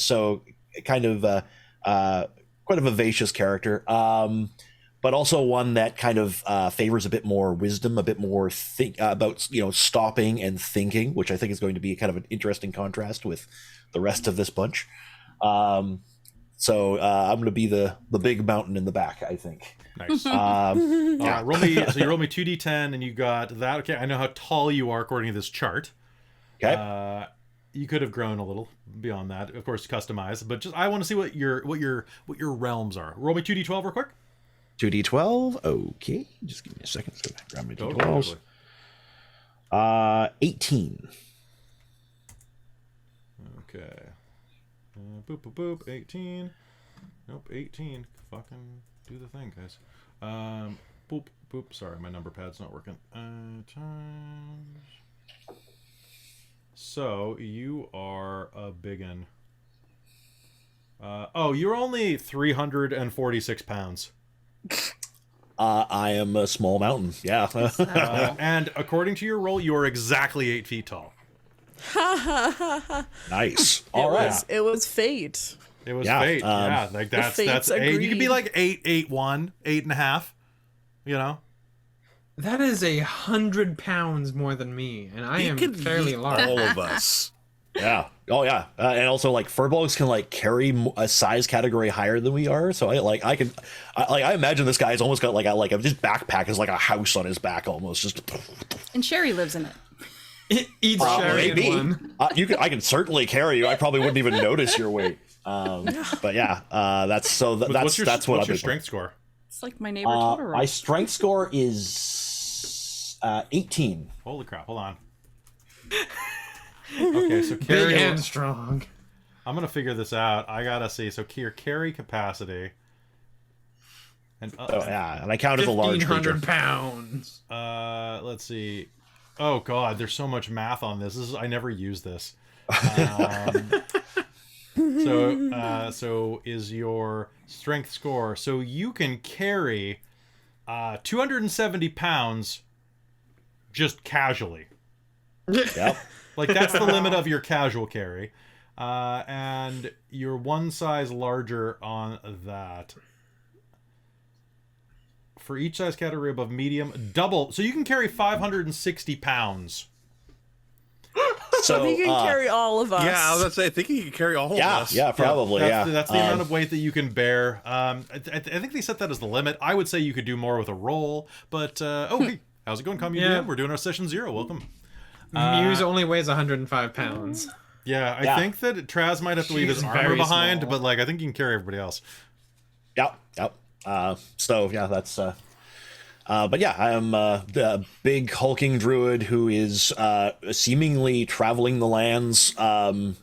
So kind of quite a vivacious character. But also one that kind of favors a bit more wisdom, a bit more about stopping and thinking, which I think is going to be kind of an interesting contrast with the rest of this bunch. So I'm going to be the big mountain in the back, I think. Nice. Yeah. Roll me. So you roll me 2d10, and you got that. Okay, I know how tall you are according to this chart. Okay. You could have grown a little beyond that, of course, customized. But just I want to see what your realms are. Roll me 2d12 real quick. 2d12. Okay, just give me a second. So grab my Totally, d12s. totally. 18. Okay. Boop, boop, boop. 18. Nope, 18. Fucking do the thing, guys. Boop, boop. Sorry, my number pad's not working. Times. So, you are a biggin. You're only 346 pounds. I am a small mountain. Yeah. And according to your roll, you are exactly 8 feet tall. Nice. All right. It was fate. It was Yeah, fate. Yeah, like that's fates eight. You could be agreed. like 8'1", 8.5. You know. That is 100 pounds more than me, and I am could fairly eat large. all of us. Yeah. Oh yeah. And also like furbolgs can like carry a size category higher than we are. So I imagine this guy's almost got this backpack is like a house on his back almost. Just And Sherry lives in it. It eats Sherry in maybe one. I can certainly carry you. I probably wouldn't even notice your weight. But yeah, that's what What's your I've been strength score? It's like my neighbor Totoro. My strength score is 18. Holy crap! Hold on. Okay, so Big carry. and strong. I'm gonna figure this out. I gotta see. So your carry capacity. And Yeah, and I count as a large creature. 1,500 pounds. let's see. Oh god, there's so much math on this. I never use this. So is your strength score? So you can carry 270 pounds just casually. Yep. Like that's the limit of your casual carry. And you're one size larger on that. For each size category above medium, double. So you can carry 560 pounds. So He can carry all of us. Yeah, I was gonna say, I think he can carry all of us. yeah, probably. That's the amount of weight that you can bear. I think they set that as the limit. I would say you could do more with a roll, but hey, how's it going, Commune? Yeah. We're doing our session 0. Welcome. Muse only weighs 105 pounds. Yeah, I Yeah. think that Traz might have to leave his She's armor very behind, small. but like I think you can carry everybody else. Yep. So yeah, that's. But yeah, I'm the big hulking druid who is seemingly traveling the lands on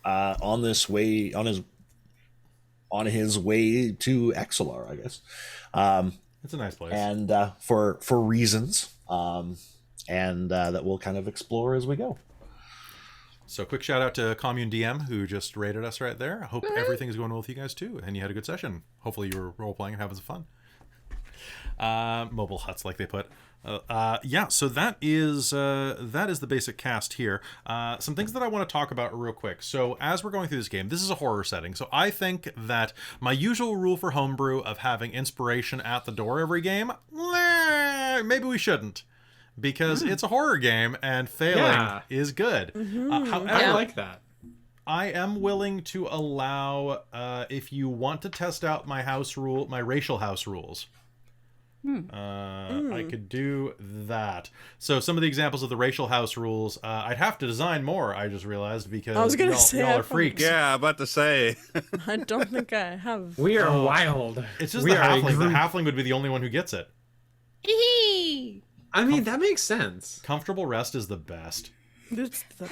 his way to Exalar, I guess. It's a nice place. And for reasons, and that we'll kind of explore as we go. So quick shout out to Commune DM who just rated us right there. I hope everything is going well with you guys too, and you had a good session. Hopefully you were role playing and having some fun. Mobile huts, like they put. Yeah, so that is the basic cast here. Some things that I want to talk about real quick. So as we're going through this game, this is a horror setting. So I think that my usual rule for homebrew of having inspiration at the door every game, maybe we shouldn't. Because it's a horror game and failing is good. However, I like that. I am willing to allow if you want to test out my racial house rules. I could do that. So some of the examples of the racial house rules, I'd have to design more, I just realized, because I was gonna say, y'all I are freaks. Yeah, about to say. I don't think I have. We are wild. It's just we the are a halfling. The group. halfling would be the only one who gets it. I mean, that makes sense. Comfortable rest is the best. It's the-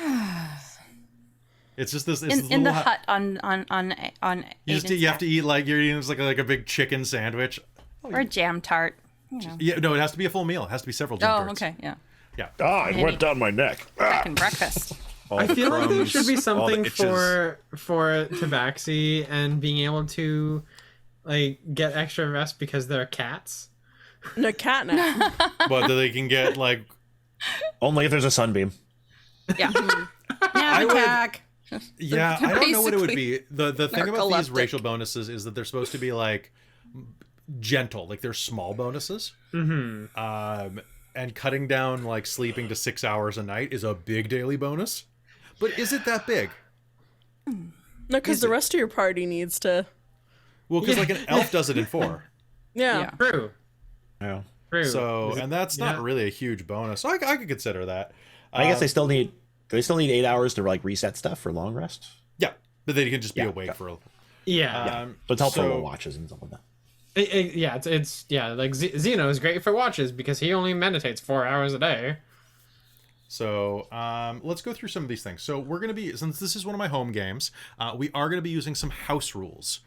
It's just this. It's this In the little hut on You just you have to eat like you're eating just like a big chicken sandwich. or a jam tart. You know. Yeah, no, it has to be a full meal. It has to be several jam Oh, tarts. okay, yeah. Ah, it went down my neck. Second breakfast. I feel like there should be All the something itches. for tabaxi and being able to like get extra rest because they're cats. no catnap. But they can get like Only if there's a sunbeam. Yeah. I would- attack. yeah, I don't know what it would be. The thing about these narcoleptic. racial bonuses is that they're supposed to be like gentle, like they're small bonuses. And cutting down like sleeping to 6 hours a night is a big daily bonus. But is it that big? No, because the rest of your party needs to. Well, because like an elf does it in 4. Yeah. Yeah. True. Yeah. True. So, Is it- and that's not yeah. really a huge bonus. So I could consider that. I guess they still need. Do they still need 8 hours to like reset stuff for long rest? Yeah, but then you can just be Yeah, awake yeah. for. Yeah. But it's helpful So- for watches and stuff like that. Yeah, it's like Zeno is great for watches because he only meditates 4 hours a day. So let's go through some of these things. So we're going to be, since this is one of my home games, we are going to be using some house rules.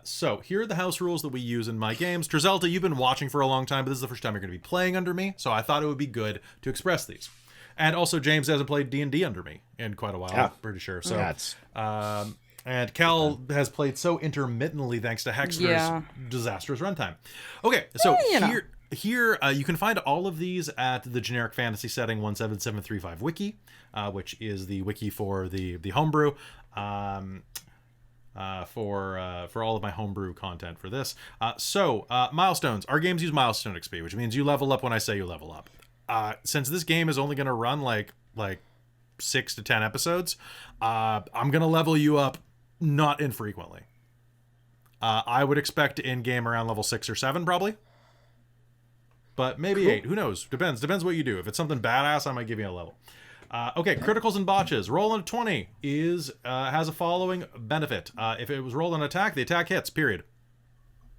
So here are the house rules that we use in my games. Trizelta, you've been watching for a long time, but this is the first time you're going to be playing under me. So I thought it would be good to express these. And also James hasn't played D&D under me in quite a while, Yeah. I'm pretty sure. So That's and Cal has played so intermittently thanks to Hexter's Yeah. disastrous runtime. Okay, so you know. here you can find all of these at the generic fantasy setting 17735 wiki, which is the wiki for the homebrew. For all of my homebrew content for this. So milestones. Our games use milestone XP, which means you level up when I say you level up. Since this game is only going to run like 6 to 10 episodes, I'm going to level you up not infrequently. I would expect to end game around level 6 or 7 probably. But maybe 8. Who knows? Depends what you do. If it's something badass, I might give you a level. Okay, criticals and botches. Rolling a 20 has a following benefit. If it was rolled on attack, the attack hits, period.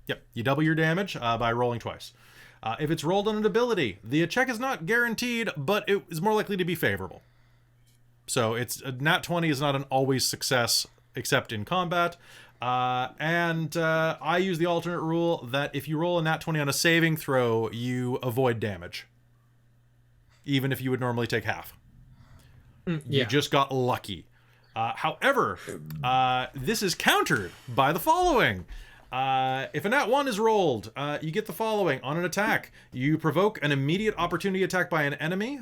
Yep, you double your damage by rolling twice. If it's rolled on an ability, the check is not guaranteed, but it is more likely to be favorable. So it's a nat 20 is not an always success except in combat. And I use the alternate rule that if you roll a nat 20 on a saving throw, you avoid damage. Even if you would normally take half. Yeah. You just got lucky. However, this is countered by the following. If a nat 1 is rolled, you get the following. On an attack, you provoke an immediate opportunity attack by an enemy,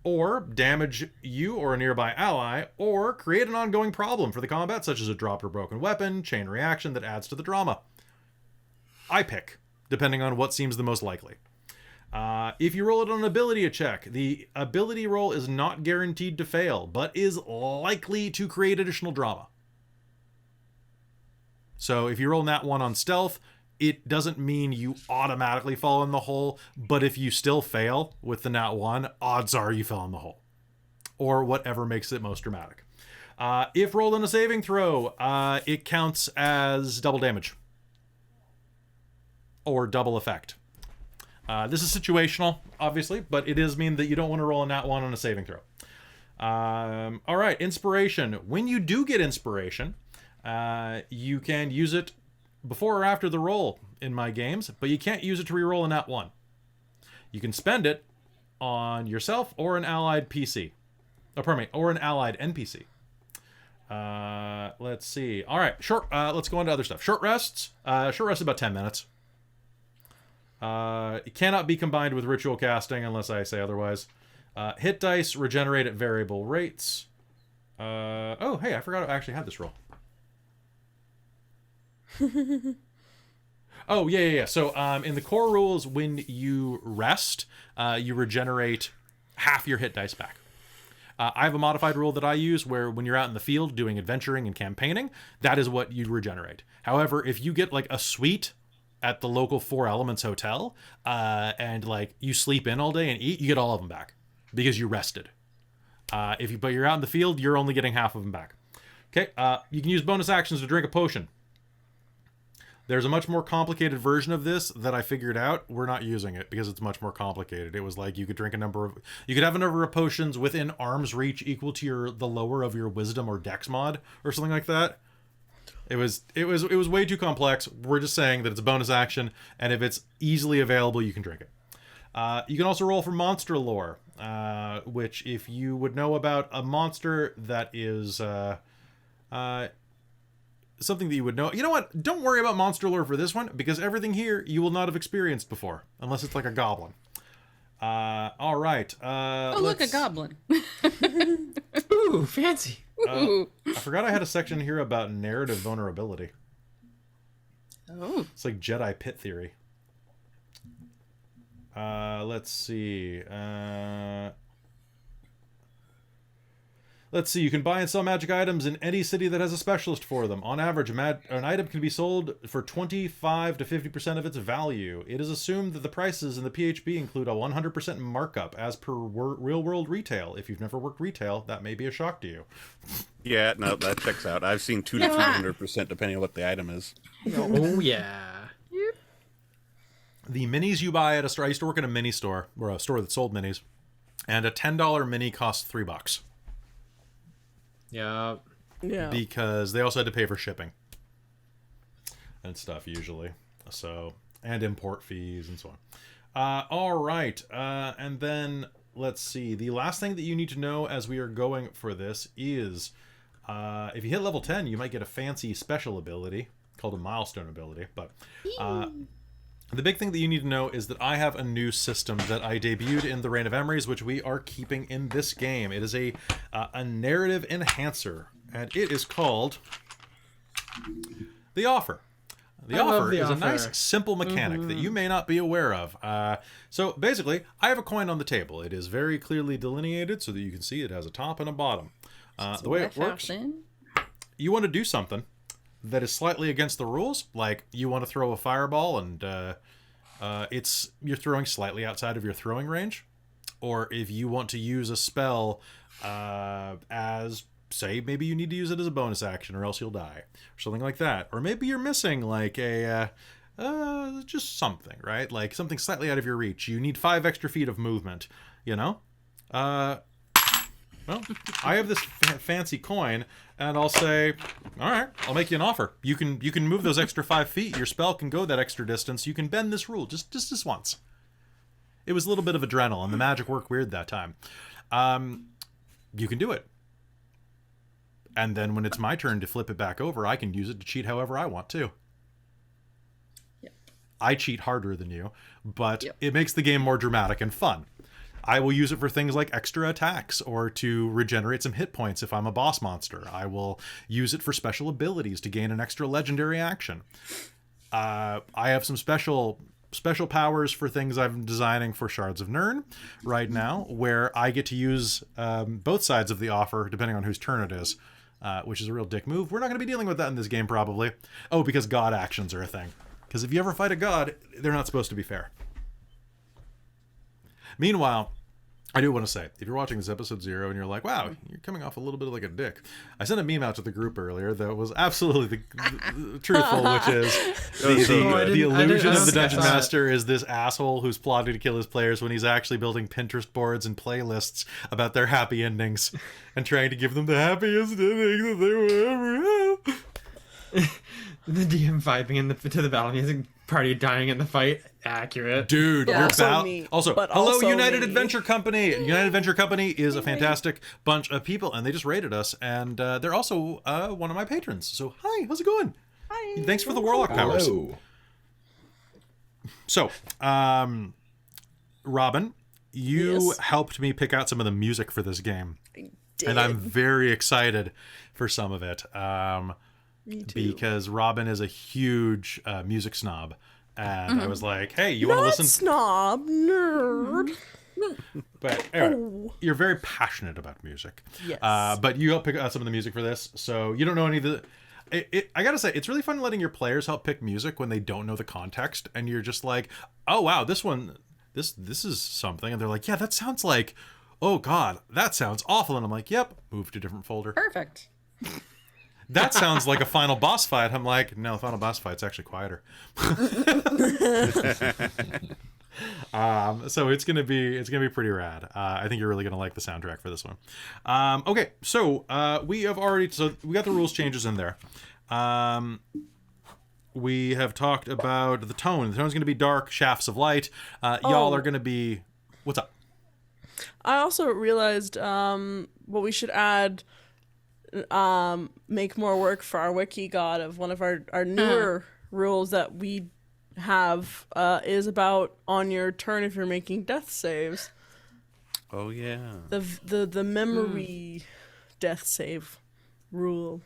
or damage you or a nearby ally, or create an ongoing problem for the combat, such as a dropped or broken weapon, chain reaction that adds to the drama. I pick, depending on what seems the most likely. If you roll it on an ability check, the ability roll is not guaranteed to fail, but is likely to create additional drama. So if you roll nat 1 on stealth, it doesn't mean you automatically fall in the hole, but if you still fail with the nat 1, odds are you fell in the hole. Or whatever makes it most dramatic. If rolled on a saving throw, it counts as double damage. Or double effect. This is situational, obviously, but it does mean that you don't want to roll a nat 1 on a saving throw. All right, inspiration. When you do get inspiration, you can use it before or after the roll in my games, but you can't use it to reroll a nat 1. You can spend it on yourself or an allied PC. Or an allied NPC. Let's see. All right, let's go on to other stuff. Short rests. Short rest is about 10 minutes. It cannot be combined with ritual casting unless I say otherwise. Hit dice regenerate at variable rates. Oh, hey, I forgot I actually had this roll. Oh, yeah. So in the core rules, when you rest, you regenerate half your hit dice back. I have a modified rule that I use where when you're out in the field doing adventuring and campaigning, that is what you regenerate. However, if you get like a suite at the local Four Elements hotel, and like you sleep in all day and eat, you get all of them back because you rested. But you're out in the field, you're only getting half of them back. Okay, you can use bonus actions to drink a potion. There's a much more complicated version of this that I figured out. We're not using it because it's much more complicated. It was like you could have a number of potions within arm's reach equal to the lower of your wisdom or dex mod or something like that. It was way too complex. We're just saying that it's a bonus action, and if it's easily available, you can drink it. You can also roll for monster lore, which if you would know about a monster that is something that you would know. You know what? Don't worry about monster lore for this one, because everything here you will not have experienced before, unless it's like a goblin. All right. Look, a goblin. Ooh, fancy. Ooh. I forgot I had a section here about narrative vulnerability. Oh. It's like Jedi pit theory. Let's see. Let's see, you can buy and sell magic items in any city that has a specialist for them. On average, an item can be sold for 25 to 50% of its value. It is assumed that the prices in the PHB include a 100% markup as per real-world retail. If you've never worked retail, that may be a shock to you. Yeah, no, that checks out. I've seen 200 to 300% depending on what the item is. Oh, yeah. The minis you buy at a store, I used to work in a mini store, or a store that sold minis, and a $10 mini costs $3. Yeah. Yeah. Because they also had to pay for shipping and stuff usually, so, and import fees and so on. All right, and then let's see. The last thing that you need to know as we are going for this is, if you hit level 10, you might get a fancy special ability called a milestone ability. But the big thing that you need to know is that I have a new system that I debuted in the Reign of Emeries, which we are keeping in this game. It is a narrative enhancer, and it is called The Offer. The Offer is a nice, simple mechanic that you may not be aware of. So basically, I have a coin on the table. It is very clearly delineated so that you can see it has a top and a bottom. The way it works, you want to do something that is slightly against the rules, like you want to throw a fireball and you're throwing slightly outside of your throwing range, or if you want to use a spell as, say, maybe you need to use it as a bonus action or else you'll die, or something like that, or maybe you're missing like a just something, right? Like something slightly out of your reach. You need 5 extra feet of movement, you know? Well, I have this fancy coin, and I'll say, all right, I'll make you an offer. You can move those extra 5 feet. Your spell can go that extra distance. You can bend this rule just this once. It was a little bit of adrenaline. The magic worked weird that time. You can do it. And then when it's my turn to flip it back over, I can use it to cheat however I want to. Yep. I cheat harder than you, but it makes the game more dramatic and fun. I will use it for things like extra attacks or to regenerate some hit points if I'm a boss monster. I will use it for special abilities to gain an extra legendary action. I have some special powers for things I'm designing for Shards of Nirn right now, where I get to use both sides of the offer depending on whose turn it is, which is a real dick move. We're not going to be dealing with that in this game probably. Oh, because god actions are a thing. Because if you ever fight a god, they're not supposed to be fair. Meanwhile, I do want to say, if you're watching this episode 0 and you're like, wow, you're coming off a little bit like a dick, I sent a meme out to the group earlier that was absolutely the truthful, which is the illusion of the Dungeon Master is this asshole who's plotting to kill his players when he's actually building Pinterest boards and playlists about their happy endings and trying to give them the happiest ending that they will ever have. The DM vibing to the battle music, party dying in the fight. Accurate. Dude, Yeah, we're also me, also, but hello, also United me. Adventure Company. United Adventure Company is a fantastic bunch of people, and they just rated us, and they're also one of my patrons. So, hi, how's it going? Hi. Thanks for the Warlock powers. Hello. So, Robin, you Yes? helped me pick out some of the music for this game, Did. and I'm very excited for some of it. Me too. Because Robin is a huge music snob, and I was like, "Hey, you want to Not listen?" snob, nerd. But anyway, you're very passionate about music. Yes. But you helped pick out some of the music for this, so you don't know any of the. I gotta say, it's really fun letting your players help pick music when they don't know the context, and you're just like, oh wow, this is something, and they're like, yeah, that sounds like, oh god, that sounds awful, and I'm like, yep, move to a different folder. Perfect. That sounds like a final boss fight. I'm like, no, the final boss fight's actually quieter. So it's gonna be pretty rad. I think you're really gonna like the soundtrack for this one. Okay, so we got the rules changes in there. We have talked about the tone. The tone's gonna be dark, shafts of light. Y'all are gonna be. What's up? I also realized what we should add, make more work for our wiki god of one of our newer rules that we have is about on your turn if you're making death saves. Oh yeah. The memory death save rule.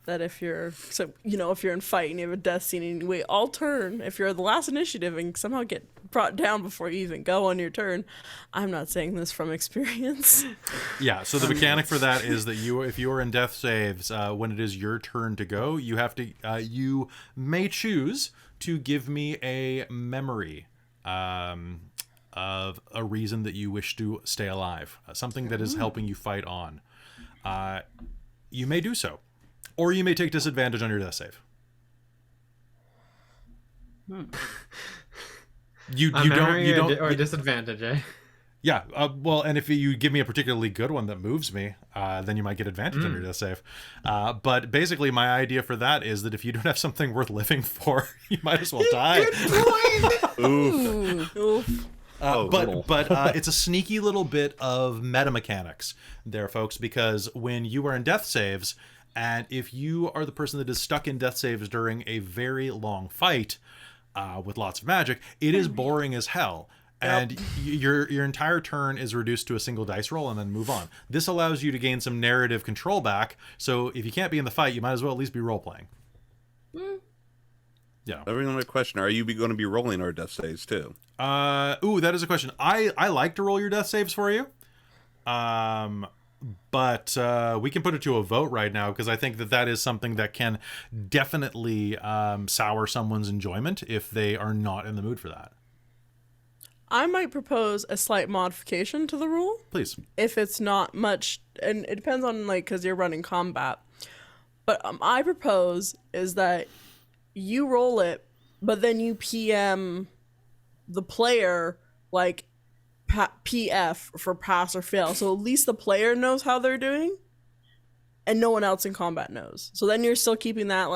That if you're if you're in fight and you have a death scene and you wait all turn, if you're the last initiative and somehow get brought down before you even go on your turn, I'm not saying this from experience. Yeah, so the mechanic for that is that if you are in death saves, when it is your turn to go, you have to you may choose to give me a memory of a reason that you wish to stay alive, something that is helping you fight on. You may do so. Or you may take disadvantage on your death save. You don't or disadvantage, eh? Yeah, well, and if you give me a particularly good one that moves me, then you might get advantage on your death save. But basically, my idea for that is that if you don't have something worth living for, you might as well die. Oof. But it's a sneaky little bit of meta mechanics there, folks, because when you are in death saves, and if you are the person that is stuck in death saves during a very long fight with lots of magic, it is boring as hell. And your entire turn is reduced to a single dice roll and then move on. This allows you to gain some narrative control back. So if you can't be in the fight, you might as well at least be role playing. Yeah. Everyone, a question: are you going to be rolling our death saves too? That is a question. I like to roll your death saves for you. But we can put it to a vote right now because I think that is something that can definitely sour someone's enjoyment if they are not in the mood for that. I might propose a slight modification to the rule. Please. If it's not much, and it depends on because you're running combat. But I propose is that you roll it, but then you PM the player PF for pass or fail. So at least the player knows how they're doing, and no one else in combat knows. So then you're still keeping that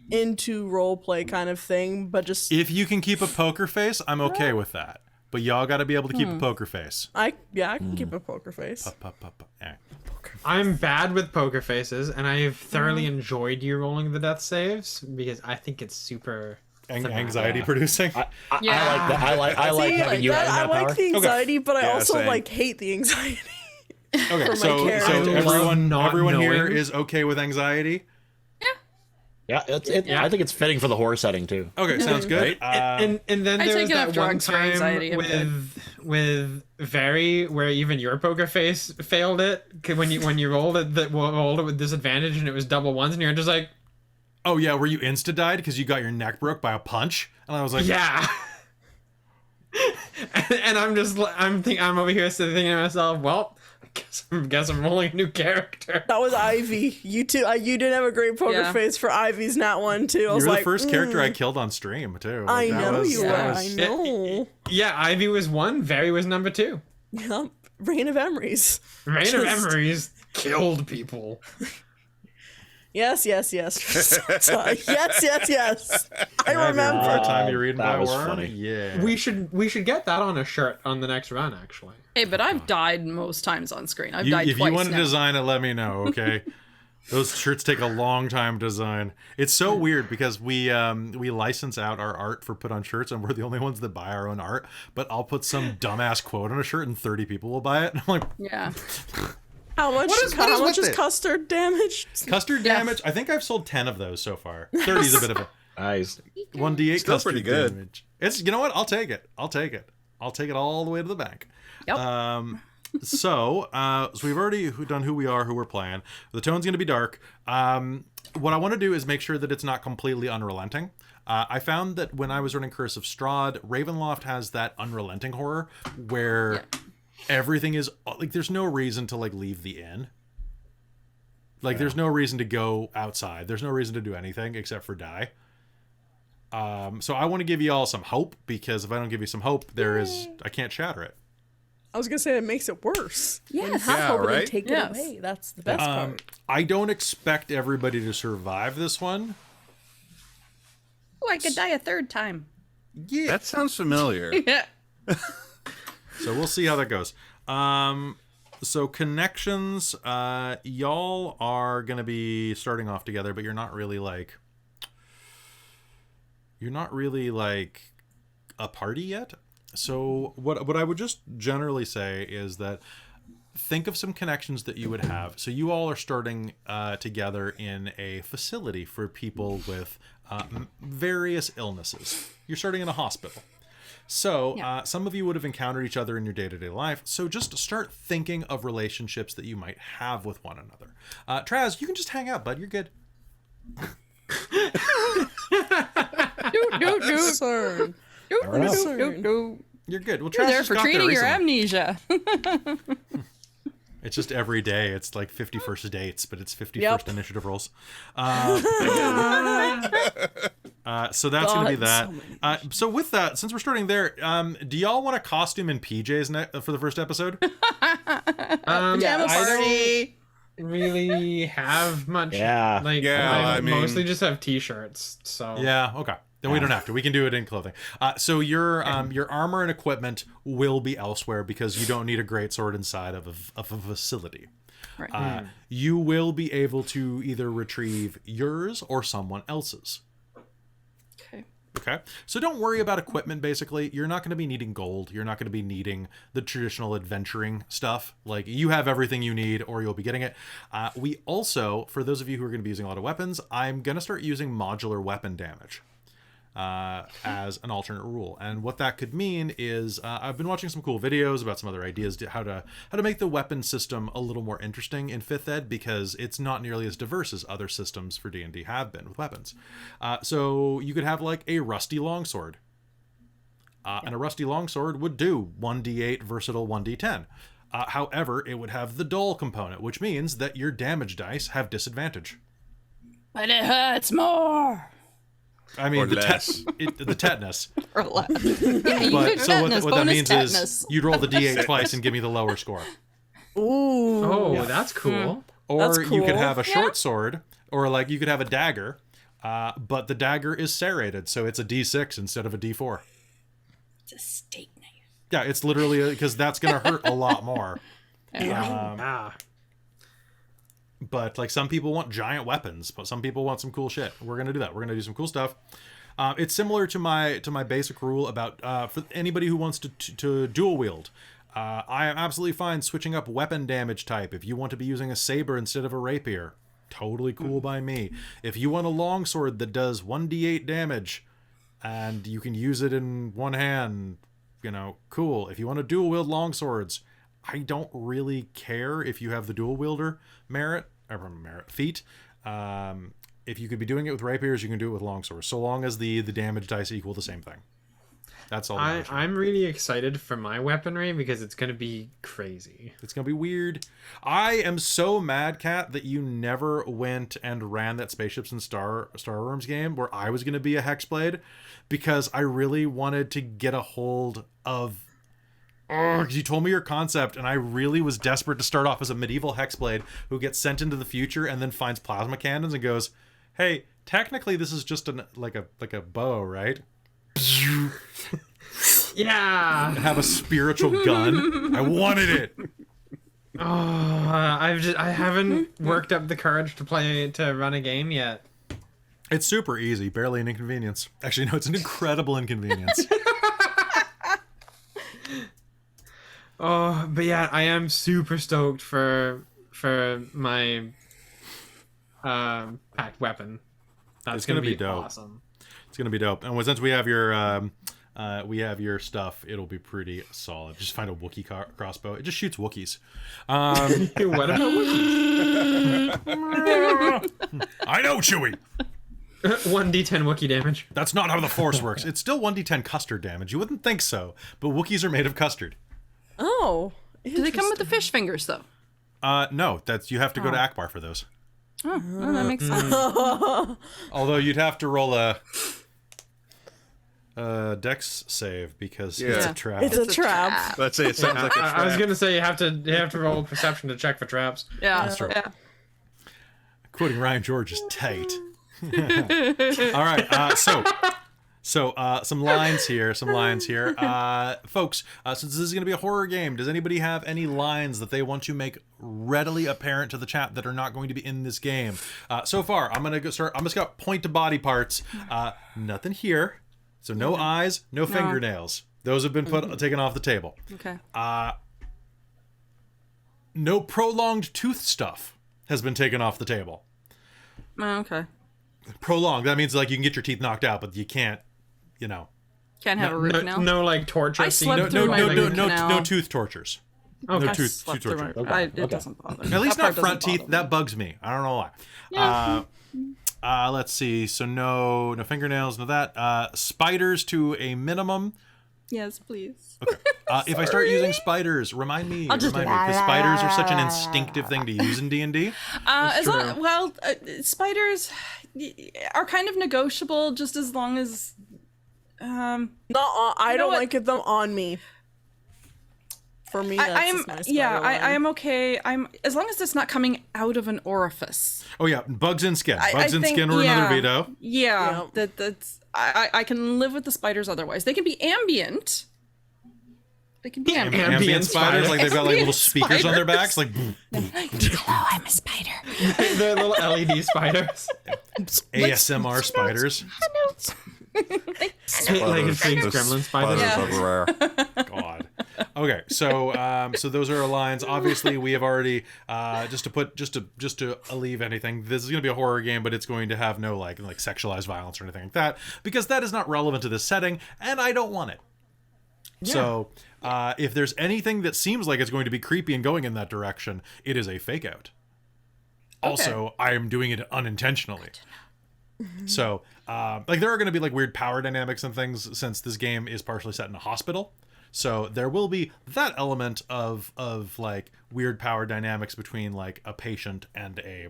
into role play kind of thing, but just if you can keep a poker face, I'm okay with that. But y'all got to be able to keep a poker face. I can keep a poker face. I'm bad with poker faces, and I've thoroughly enjoyed you rolling the death saves because I think it's super anxiety producing. I like that. I like having you having that power. I like the anxiety, but I also same. hate the anxiety. Okay, so character. everyone here knowing. is okay with anxiety. Yeah, I think it's fitting for the horror setting too. Okay, sounds good. And then I there take was that enough one drugs for anxiety, time I'm with Very where even your poker face failed it when you rolled it with disadvantage and it was double ones and you're just like, oh yeah, where you insta died because you got your neck broke by a punch, and I was like, yeah. and I'm over here thinking to myself, well, I guess I'm rolling a new character. That was Ivy. You too. You did have a great poker face for Ivy's nat one too. I was you were like, the first character I killed on stream too. I know you were. that I know. Yeah, Ivy was 1, Very was number 2. Yep. Reign of Emeries. Reign of Emeries killed people. Yes. yes. I remember. More time you read that my was word. funny. Yeah. We should get that on a shirt on the next run, actually. Hey, but I've died most times on screen. I've died If twice you want to now. design it, let me know, okay? Those shirts take a long time to design. It's so weird because we license out our art for put on shirts, and we're the only ones that buy our own art. But I'll put some dumbass quote on a shirt, and 30 people will buy it. And I'm like, Yeah. How much? What is How much with is it? custard damage? custard damage. I think I've sold 10 of those so far. 30 is a bit of a Nice. 1d8 Still custard pretty good. damage. It's, you know what? I'll take it. I'll take it all the way to the bank. Yep. So we've already done who we are, who we're playing. The tone's going to be dark. What I want to do is make sure that it's not completely unrelenting. I found that when I was running Curse of Strahd, Ravenloft has that unrelenting horror where everything is like, there's no reason to like leave the inn. Like there's no reason to go outside. There's no reason to do anything except for die. So I want to give you all some hope, because if I don't give you some hope, I can't shatter it. I was gonna say it makes it worse. Yes. Have hope and then right? take it away. That's the best part. I don't expect everybody to survive this one. Oh, I could die a third time. Yeah. That sounds familiar. Yeah. So we'll see how that goes. So connections, y'all are gonna be starting off together, but you're not really like a party yet. So what I would just generally say is that think of some connections that you would have. So you all are starting together in a facility for people with various illnesses. You're starting in a hospital. So some of you would have encountered each other in your day-to-day life. So just start thinking of relationships that you might have with one another. Traz, you can just hang out, bud. You're good. Concern. You're good. Well, You're Traz there just for got there treating your recently. amnesia. It's just every day. It's like 51st dates, but it's 51st Yep. initiative rolls. So that's going to be that. So with that, since we're starting there, do y'all want a costume in PJs for the first episode? Pajama I party. don't really have much. Yeah. Like, Yeah, I I mean- mostly just have t-shirts. So Yeah, okay. Then we don't have to. We can do it in clothing. So your armor and equipment will be elsewhere because you don't need a greatsword inside of a facility. Right. You will be able to either retrieve yours or someone else's. Okay. Okay, so don't worry about equipment, basically. You're not going to be needing gold. You're not going to be needing the traditional adventuring stuff. Like, you have everything you need, or you'll be getting it. We also, for those of you who are going to be using a lot of weapons, I'm going to start using modular weapon damage as an alternate rule. And what that could mean is I've been watching some cool videos about some other ideas to how to make the weapon system a little more interesting in 5th ed, because it's not nearly as diverse as other systems for D&D have been with weapons. So you could have like a rusty longsword. And a rusty longsword would do 1d8 versatile 1d10. However, it would have the dull component, which means that your damage dice have disadvantage. But it hurts more. I mean, Or the less. tetanus. Or less. Yeah, you But could so tetanus, what that bonus means tetanus. is you'd roll the d8 twice and give me the lower score. Ooh. Oh, that's cool. Or That's you could cool. have a short sword, or like you could have a dagger, but the dagger is serrated, so it's a d6 instead of a d4. It's a steak knife. Yeah, it's literally because that's going to hurt a lot more. Yeah. But like some people want giant weapons, but some people want some cool shit. We're gonna do that. We're gonna do some cool stuff. It's similar to my basic rule about for anybody who wants to dual wield. I am absolutely fine switching up weapon damage type. If you want to be using a saber instead of a rapier, totally cool by me. If you want a longsword that does 1d8 damage and you can use it in one hand, cool. If you want to dual wield longswords, I don't really care if you have the dual wielder feat. If you could be doing it with rapiers, you can do it with longswords, so long as the damage dice equal the same thing. That's all. I'm really excited for my weaponry because it's gonna be crazy. It's gonna be weird. I am so mad, Kat, that you never went and ran that Spaceships and Star Worms game where I was gonna be a Hexblade, because I really wanted to get a hold of. Because you told me your concept, and I really was desperate to start off as a medieval hexblade who gets sent into the future and then finds plasma cannons and goes, "Hey, technically this is just like a bow, right?" Yeah. And have a spiritual gun. I wanted it. Oh, I haven't worked up the courage to run a game yet. It's super easy, barely an inconvenience. Actually, no, it's an incredible inconvenience. Oh, but yeah, I am super stoked for my packed weapon. That's It's gonna be be dope. awesome. It's gonna be dope. And since we have your we have your stuff, it'll be pretty solid. Just find a Wookiee crossbow. It just shoots Wookiees. What about Wookiee? I know, Chewie. 1d10 Wookiee damage. That's not how the Force works. It's still 1d10 custard damage. You wouldn't think so, but Wookiees are made of custard. Oh. Do they come with the fish fingers though? No, you have to go to Akbar for those. Oh, well, that makes sense. Although you'd have to roll a Dex save because it's Yeah. a trap. It's a trap. Let's say it sounds like a I was trap. gonna say you have to roll perception to check for traps. Yeah, That's true. yeah. Quoting Ryan George is tight. All right, so some lines here, folks. Since this is going to be a horror game, does anybody have any lines that they want to make readily apparent to the chat that are not going to be in this game? So far, I'm gonna start. I'm just got point to body parts. Nothing here, so no eyes, no fingernails. Those have been taken off the table. Okay. No prolonged tooth stuff has been taken off the table. Okay. Prolonged, that means like you can get your teeth knocked out, but you can't, Can't have a root canal. No, like torture. I scene. slept through my root canal. no tooth tortures. Okay. No I tooth slept torture. through my- it doesn't bother me. At least That not part front doesn't teeth. bother That bugs me. I don't know why. Let's see. So no fingernails, no that. Spiders to a minimum. Yes, please. If I start using spiders, remind me. I'll just- Because spiders are such an instinctive thing to use in D&D. Spiders are kind of negotiable, just as long as. Not on, I know don't what? like it them on me. For me, that's I'm just my spider line. I am okay. I'm as long as it's not coming out of an orifice. Oh yeah, bugs in skin. I Bugs in think- skin were another veto. Yeah, Yeah. that's I can live with the spiders otherwise. They can be ambient. They can be ambient. Ambient spiders, like they've got like little Ambient speakers on their backs, like Hello, I'm a spider. They're little LED spiders. ASMR spiders. Eight-legged pigs, gremlin spiders. Yeah. everywhere. God. Okay, so those are our lines. Obviously, we have already just to alleviate anything. This is going to be a horror game, but it's going to have no like sexualized violence or anything like that because that is not relevant to this setting, and I don't want it. Yeah. So if there's anything that seems like it's going to be creepy and going in that direction, it is a fake out. Also, I am doing it unintentionally. So, there are going to be like weird power dynamics and things since this game is partially set in a hospital. So there will be that element of like weird power dynamics between like a patient and a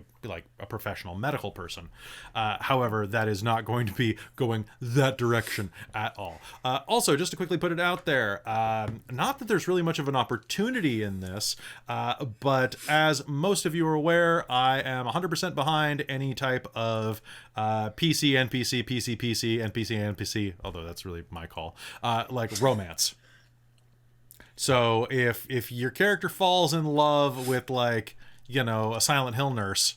professional medical person. However, that is not going to be going that direction at all. Also, just to quickly put it out there, not that there's really much of an opportunity in this, but as most of you are aware, I am 100% behind any type of PC, NPC, PC, PC, NPC, NPC, although that's really my call, like romance. So if your character falls in love with like, a Silent Hill nurse,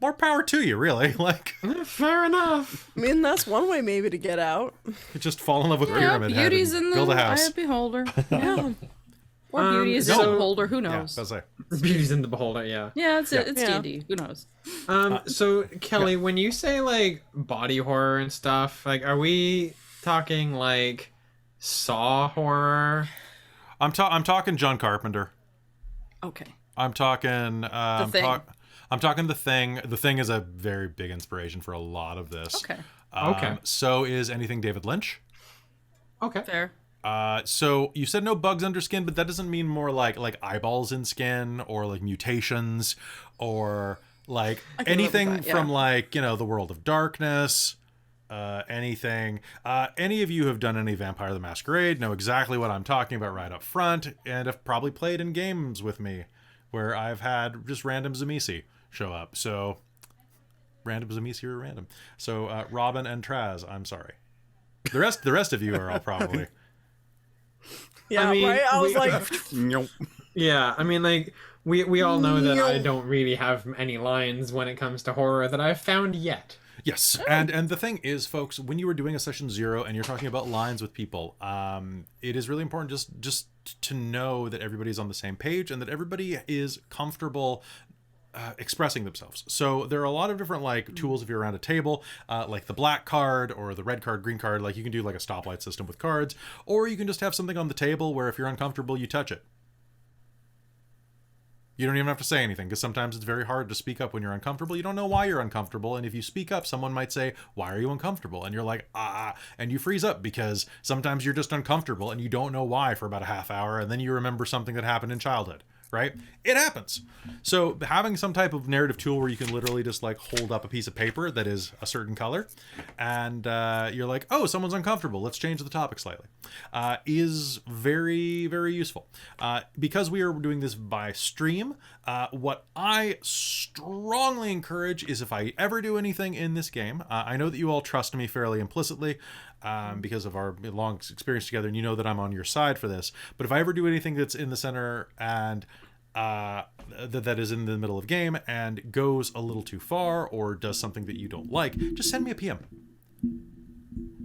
more power to you, really. Like, Fair enough. I mean, that's one way maybe to get out. just fall in love with Yeah, Pyramid Head beauty's and in the build a eye house. of beholder. Yeah. Or beauty is in so- the beholder. Who Yeah, knows? that's it. Beauty's in the beholder, yeah. Yeah, it's Yeah. D&D. Who knows? So Kelly, when you say like body horror and stuff, like are we talking like Saw horror? I'm talking John Carpenter. Okay. I'm talking I'm Thing. I'm talking The Thing. The Thing is a very big inspiration for a lot of this. Okay. Okay. So is anything David Lynch. Okay. Fair. So you said no bugs under skin, but that doesn't mean more like eyeballs in skin or like mutations or like I can live with anything that, yeah. from like, the World of Darkness, anything. Any of you who have done any Vampire the Masquerade know exactly what I'm talking about right up front and have probably played in games with me where I've had just random Zamisi show up. So random Zamisi or random. So Robin and Traz, I'm sorry. The rest of you are all probably... Yeah, I mean, right? I was like, Nope. Yeah, I mean, like we all know that I don't really have any lines when it comes to horror that I've found yet. Yes, and the thing is, folks, when you are doing a session 0 and you're talking about lines with people, it is really important just to know that everybody's on the same page and that everybody is comfortable expressing themselves. So there are a lot of different like tools if you're around a table, like the black card or the red card, green card. Like you can do like a stoplight system with cards, or you can just have something on the table where if you're uncomfortable, you touch it. You don't even have to say anything, because sometimes it's very hard to speak up when you're uncomfortable. You don't know why you're uncomfortable, and if you speak up, someone might say, "Why are you uncomfortable?" And you're like, and you freeze up because sometimes you're just uncomfortable and you don't know why for about a half hour, and then you remember something that happened in childhood. Right? It happens. So having some type of narrative tool where you can literally just like hold up a piece of paper that is a certain color, and you're like, oh, someone's uncomfortable, let's change the topic slightly, is very, very useful. Because we are doing this by stream, what I strongly encourage is, if I ever do anything in this game, I know that you all trust me fairly implicitly, because of our long experience together, and you know that I'm on your side for this. But if I ever do anything that's in the center and that is in the middle of game and goes a little too far or does something that you don't like, just send me a PM.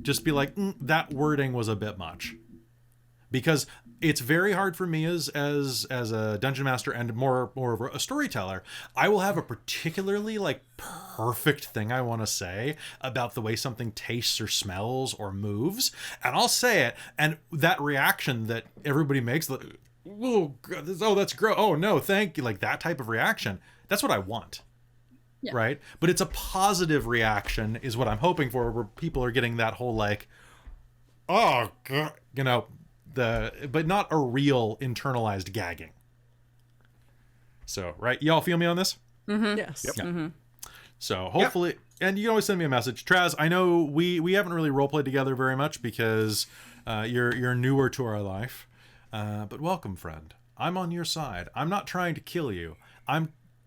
Just be like, that wording was a bit much. Because it's very hard for me as a dungeon master and more of a storyteller. I will have a particularly like perfect thing I want to say about the way something tastes or smells or moves, and I'll say it, and that reaction that everybody makes, like, oh, that's gross, oh no, thank you, like that type of reaction, that's what I want. Yeah. Right? But it's a positive reaction is what I'm hoping for, where people are getting that whole like, oh God, you know, but not a real internalized gagging. So, right, y'all feel me on this? Mm-hmm. Yes. Yep. Mm-hmm. So hopefully, and you can always send me a message. Traz, I know we haven't really roleplayed together very much because you're newer to our life, but welcome, friend. I'm on your side. I'm not trying to kill you.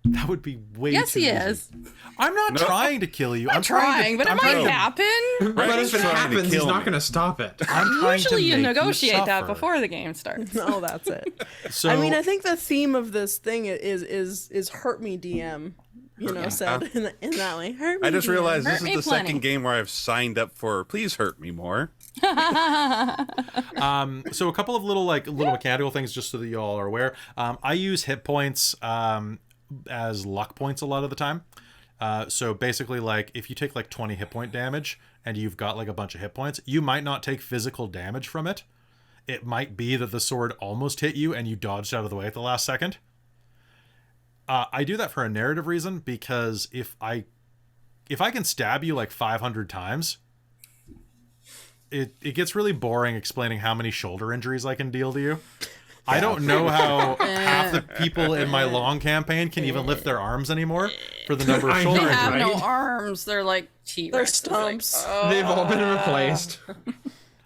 That would be way too easy. Yes, he is. I'm not trying to kill you. I'm trying, but it might happen. But if it happens, he's not going to stop it. Usually you negotiate that before the game starts. No, that's it. So, I mean, I think the theme of this thing is hurt me DM. You know, said in that way. Hurt me. I just DM. realized this Hurt is me the plenty. second game where I've signed up for "Please hurt me more." So a couple of little mechanical things, just so that you all are aware. I use hit points as luck points a lot of the time. So basically, like, if you take like 20 hit point damage and you've got like a bunch of hit points, you might not take physical damage from it. It might be that the sword almost hit you and you dodged out of the way at the last second. I do that for a narrative reason, because if I can stab you like 500 times, it gets really boring explaining how many shoulder injuries I can deal to you. I don't know how half the people in my long campaign can even lift their arms anymore for the number of shoulder They injuries. have no arms. They're like T-Rex. They're stumps. Like, oh. They've all been replaced.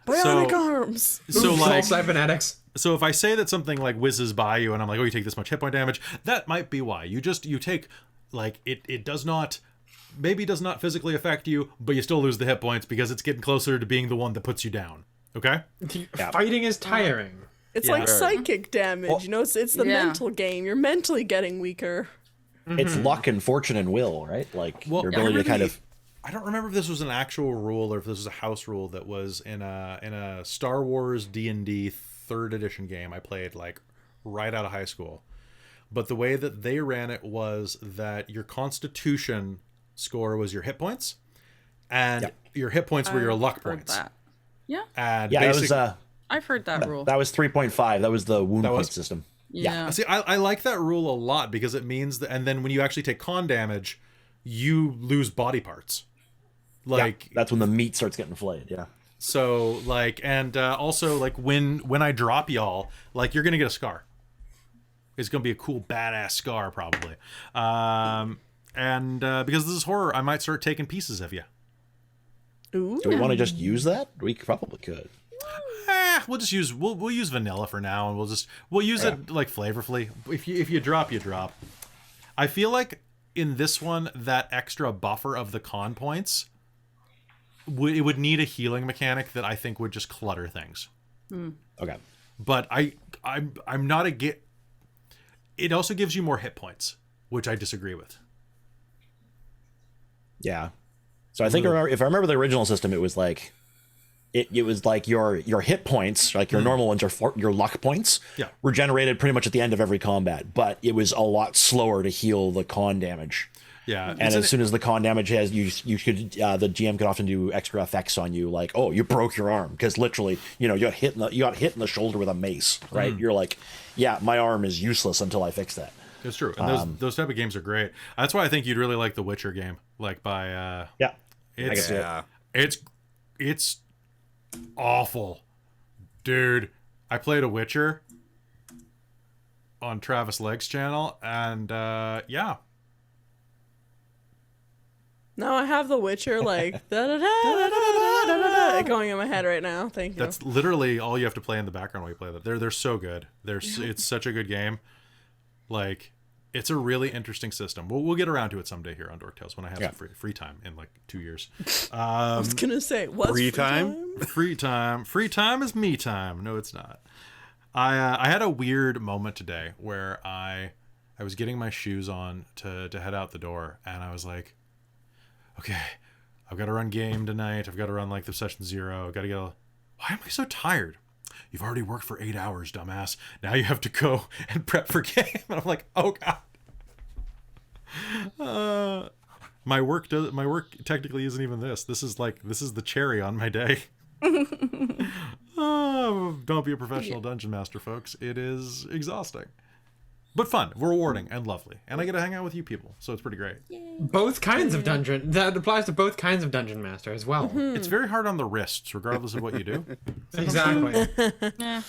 Bionic arms. So Oops, like, all cybernetics. so if I say that something like whizzes by you and I'm like, oh, you take this much hit point damage, that might be why. You take, like, it does not physically affect you, but you still lose the hit points because it's getting closer to being the one that puts you down. Okay? Fighting is tiring. It's like psychic damage. Well, you know, it's the mental game. You're mentally getting weaker. It's luck and fortune and will, right? Like your ability to kind of. I don't remember if this was an actual rule or if this was a house rule that was in a Star Wars D&D 3rd edition game I played like right out of high school. But the way that they ran it was that your Constitution score was your hit points, and your hit points were your luck points. That. Yeah. And Yeah, it was. I've heard that rule. That was 3.5. That was the wound point system. Yeah. See, I like that rule a lot because it means that, and then when you actually take con damage, you lose body parts. Like that's when the meat starts getting flayed. Yeah. So like, and also like when I drop y'all, like you're gonna get a scar. It's gonna be a cool badass scar probably. And because this is horror, I might start taking pieces of you. Ooh. Do we want to just use that? We probably could. We'll just use we'll use vanilla for now, and we'll use it like flavorfully. If you drop, you drop. I feel like in this one, that extra buffer of the con points, it would need a healing mechanic that I think would just clutter things. Okay. But I'm not it also gives you more hit points, which I disagree with. Yeah. So I think if I remember the original system, it was like it was like your hit points, like your normal ones, your luck points, Yeah. regenerated pretty much at the end of every combat, but it was a lot slower to heal the con damage. Yeah. And as soon as the con damage has, you could the GM could often do extra effects on you, like, oh, you broke your arm, because literally, you got hit in the shoulder with a mace, right? You're like, yeah, my arm is useless until I fix that. It's true. And those type of games are great. That's why I think you'd really like the Witcher game, like by Yeah, it's Yeah. it's awful, dude. I played a Witcher on Travis Legg's channel, and yeah. Now I have The Witcher like da-da-da-da-da-da-da-da going in my head right now. Thank you. That's literally all you have to play in the background while you play that. They're so good. It's such a good game. Like, it's a really interesting system. We'll get around to it someday here on Dork Tales when I have some free time in like 2 years. I was gonna say, what's Free time? Free time is me time. No, it's not. I had a weird moment today where I was getting my shoes on to head out the door, and I was like, okay, I've got to run game tonight. I've got to run like the session 0. I've got to go. Why am I so tired? You've already worked for 8 hours, dumbass. Now you have to go and prep for game. And I'm like, oh god. My work technically isn't even this. This is the cherry on my day. Don't be a professional dungeon master, folks. It is exhausting, but fun, rewarding, and lovely. And I get to hang out with you people, so it's pretty great. Both kinds of dungeon. That applies to both kinds of dungeon master as well. It's very hard on the wrists, regardless of what you do. Exactly. Yeah.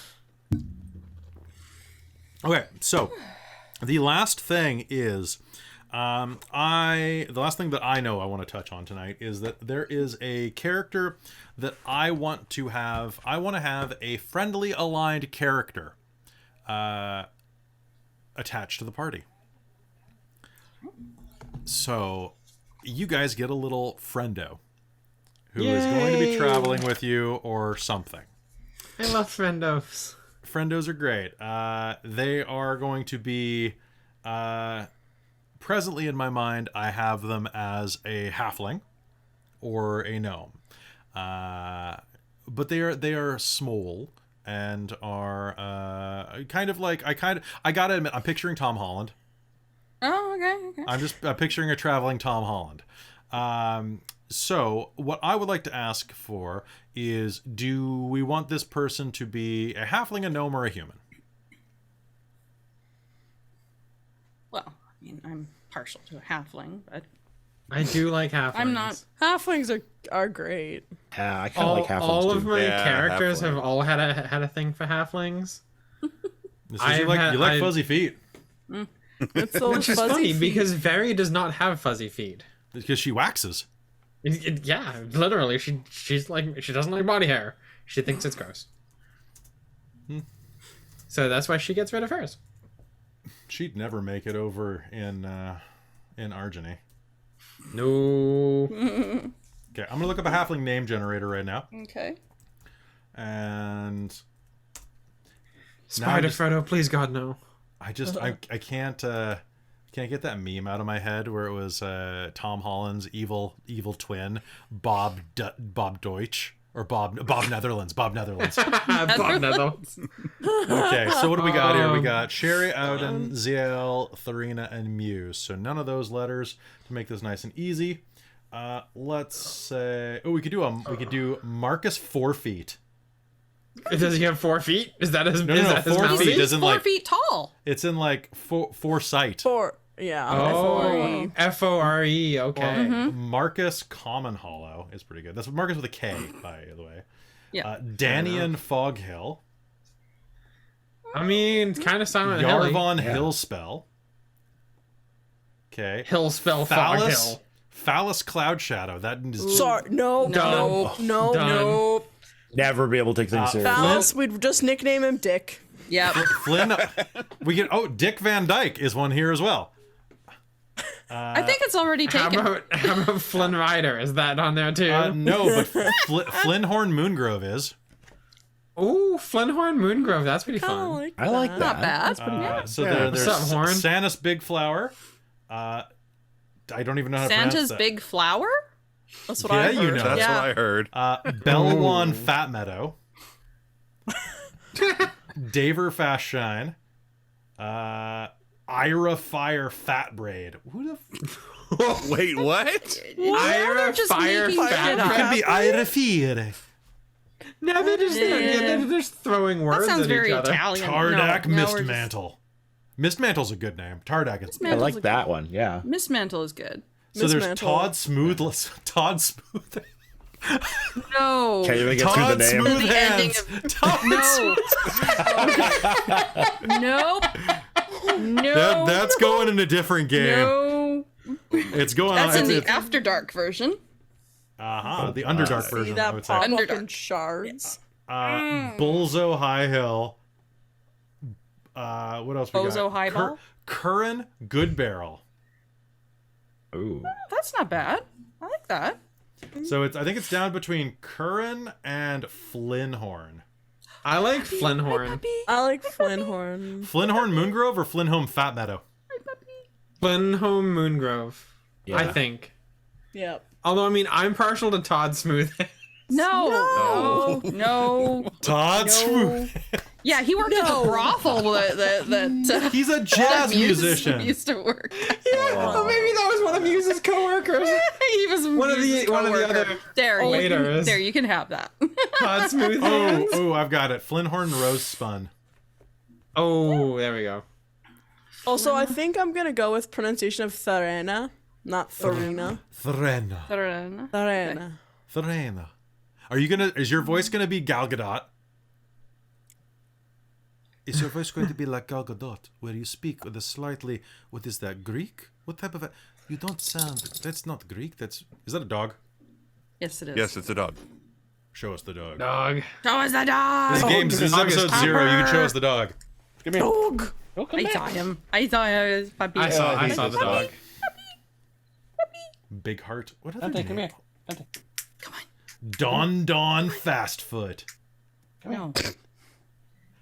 Okay, so the last thing is, the last thing that I know I want to touch on tonight is that there is a character that I want to have. I want to have a friendly aligned character attached to the party. So you guys get a little friendo who is going to be traveling with you or something. I love friendos. Friendos are great. They are going to be presently in my mind. I have them as a halfling or a gnome, but they are small and are kind of like I gotta admit, I'm picturing Tom Holland. Oh, okay. I'm just picturing a traveling Tom Holland. So what I would like to ask for is, do we want this person to be a halfling, a gnome, or a human? Well, I mean, I'm partial to a halfling, but I do like halflings. I'm not. Halflings are great. Yeah, I kind of like halflings all too. of my Yeah, characters halfling. have all had a thing for halflings. This is you like fuzzy feet It's those Which is fuzzy funny feet. because Very does not have fuzzy feet. because she waxes. Yeah, literally, she's like, she doesn't like body hair. She thinks it's gross. So that's why she gets rid of hers. She'd never make it over in Argeny. No. Okay, I'm gonna look up a halfling name generator right now, Okay. and Spider just- Frodo, please God, no. I can't get that meme out of my head where it was Tom Holland's evil twin Bob Deutsch or Bob Netherlands. Bob Netherlands. Okay, so what do we got here? We got Sherry, Auden, Ziel, Tharina, and Muse. So none of those letters to make this nice and easy. Let's say we could do Marcus 4 feet. Does he have 4 feet? Is that his? No, is no, that his 4 mouse? feet He's doesn't 4 like- feet tall. It's in like foresight. Oh, F-O-R-E. Okay. Marcus Common Hollow is pretty good. That's Marcus with a K, by the way. Yeah. Danian Foghill. I mean, it's kind of Silent Hill. Yarvon Hillspell. Okay. Hill spell fog Phallus. hill. Phallus Cloud Shadow. That is Sorry, no. Done. Never be able to take things seriously. Phallus, we'd just nickname him Dick. Yep. Flynn. We get Dick Van Dyke is one here as well. I think it's already How taken. about Flynn Rider? Is that on there too? No, but Flynnhorn Moongrove is. Ooh, Flynnhorn Moongrove. That's pretty I fun. like I like that. that. Not bad. So Yeah. there's What's up, Horn? Santa's Big Flower. I don't even know how to pronounce Santa's that. big flower? That's what Yeah, I heard. you know. That's yeah. what I heard. Belwan Fat Meadow. Daver Fast Shine. Ira Fire Fat Braid. Who the Wait, what? Ira just Fire making Fat shit Braid. up. could be Ira Fire. No, they're just throwing That words sounds at very each other. Italian. Tardak no, Mist we're just- Mantle. Mist Mantle's a good name. Tardak is. I Mantle's like a- that one. Yeah. Miss Mantle is good. So there's Mismantle. Todd Smoothless. Todd Smooth. No. Can't even get through the Todd name. Smooth The ending Hands. of- Todd No. No. That's going in a different game. No. It's going That's on. in the It's, After Dark version. the Underdark See version, I that would say. pop up in Underdark. shards. Bullzo High Hill. What else we got? Bozo Highball? Curran Good Barrel. Ooh. That's not bad. I like that. So I think it's down between Curran and Flinhorn. I like Flinhorn. I like Flinhorn. Flinhorn Moongrove or Flinhome Fat Meadow? Flinhome Moongrove. Yeah. I think. Yep. Although, I mean, I'm partial to Todd Smooth. No. Todd No. Smooth. Yeah, he worked at the brothel that He's a jazz Muse musician. used to work. Oh, maybe that was one of Muse's coworkers. He was One of the- Muse's one of the coworker. other There, waiters. you can have that. Todd Smooth. Oh, I've got it. Flinhorn Rose Spun. Oh, there we go. Also, I think I'm gonna go with pronunciation of Tharena, not Tharina. Threna. Tharena. Threna. Is your voice gonna be Gal Gadot? Is your voice going to be like Gal Gadot, where you speak with a slightly, what is that, Greek? What type of you don't sound, that's not Greek, is that a dog? Yes, it is. Yes, it's a dog. Show us the dog. Dog. Show us the dog. This is episode 0, you can show us the dog. Come here. Dog. I saw him. I saw him. Puppy. I saw the dog. Big Heart. What other name? Come here. Come on. Don Fastfoot. No.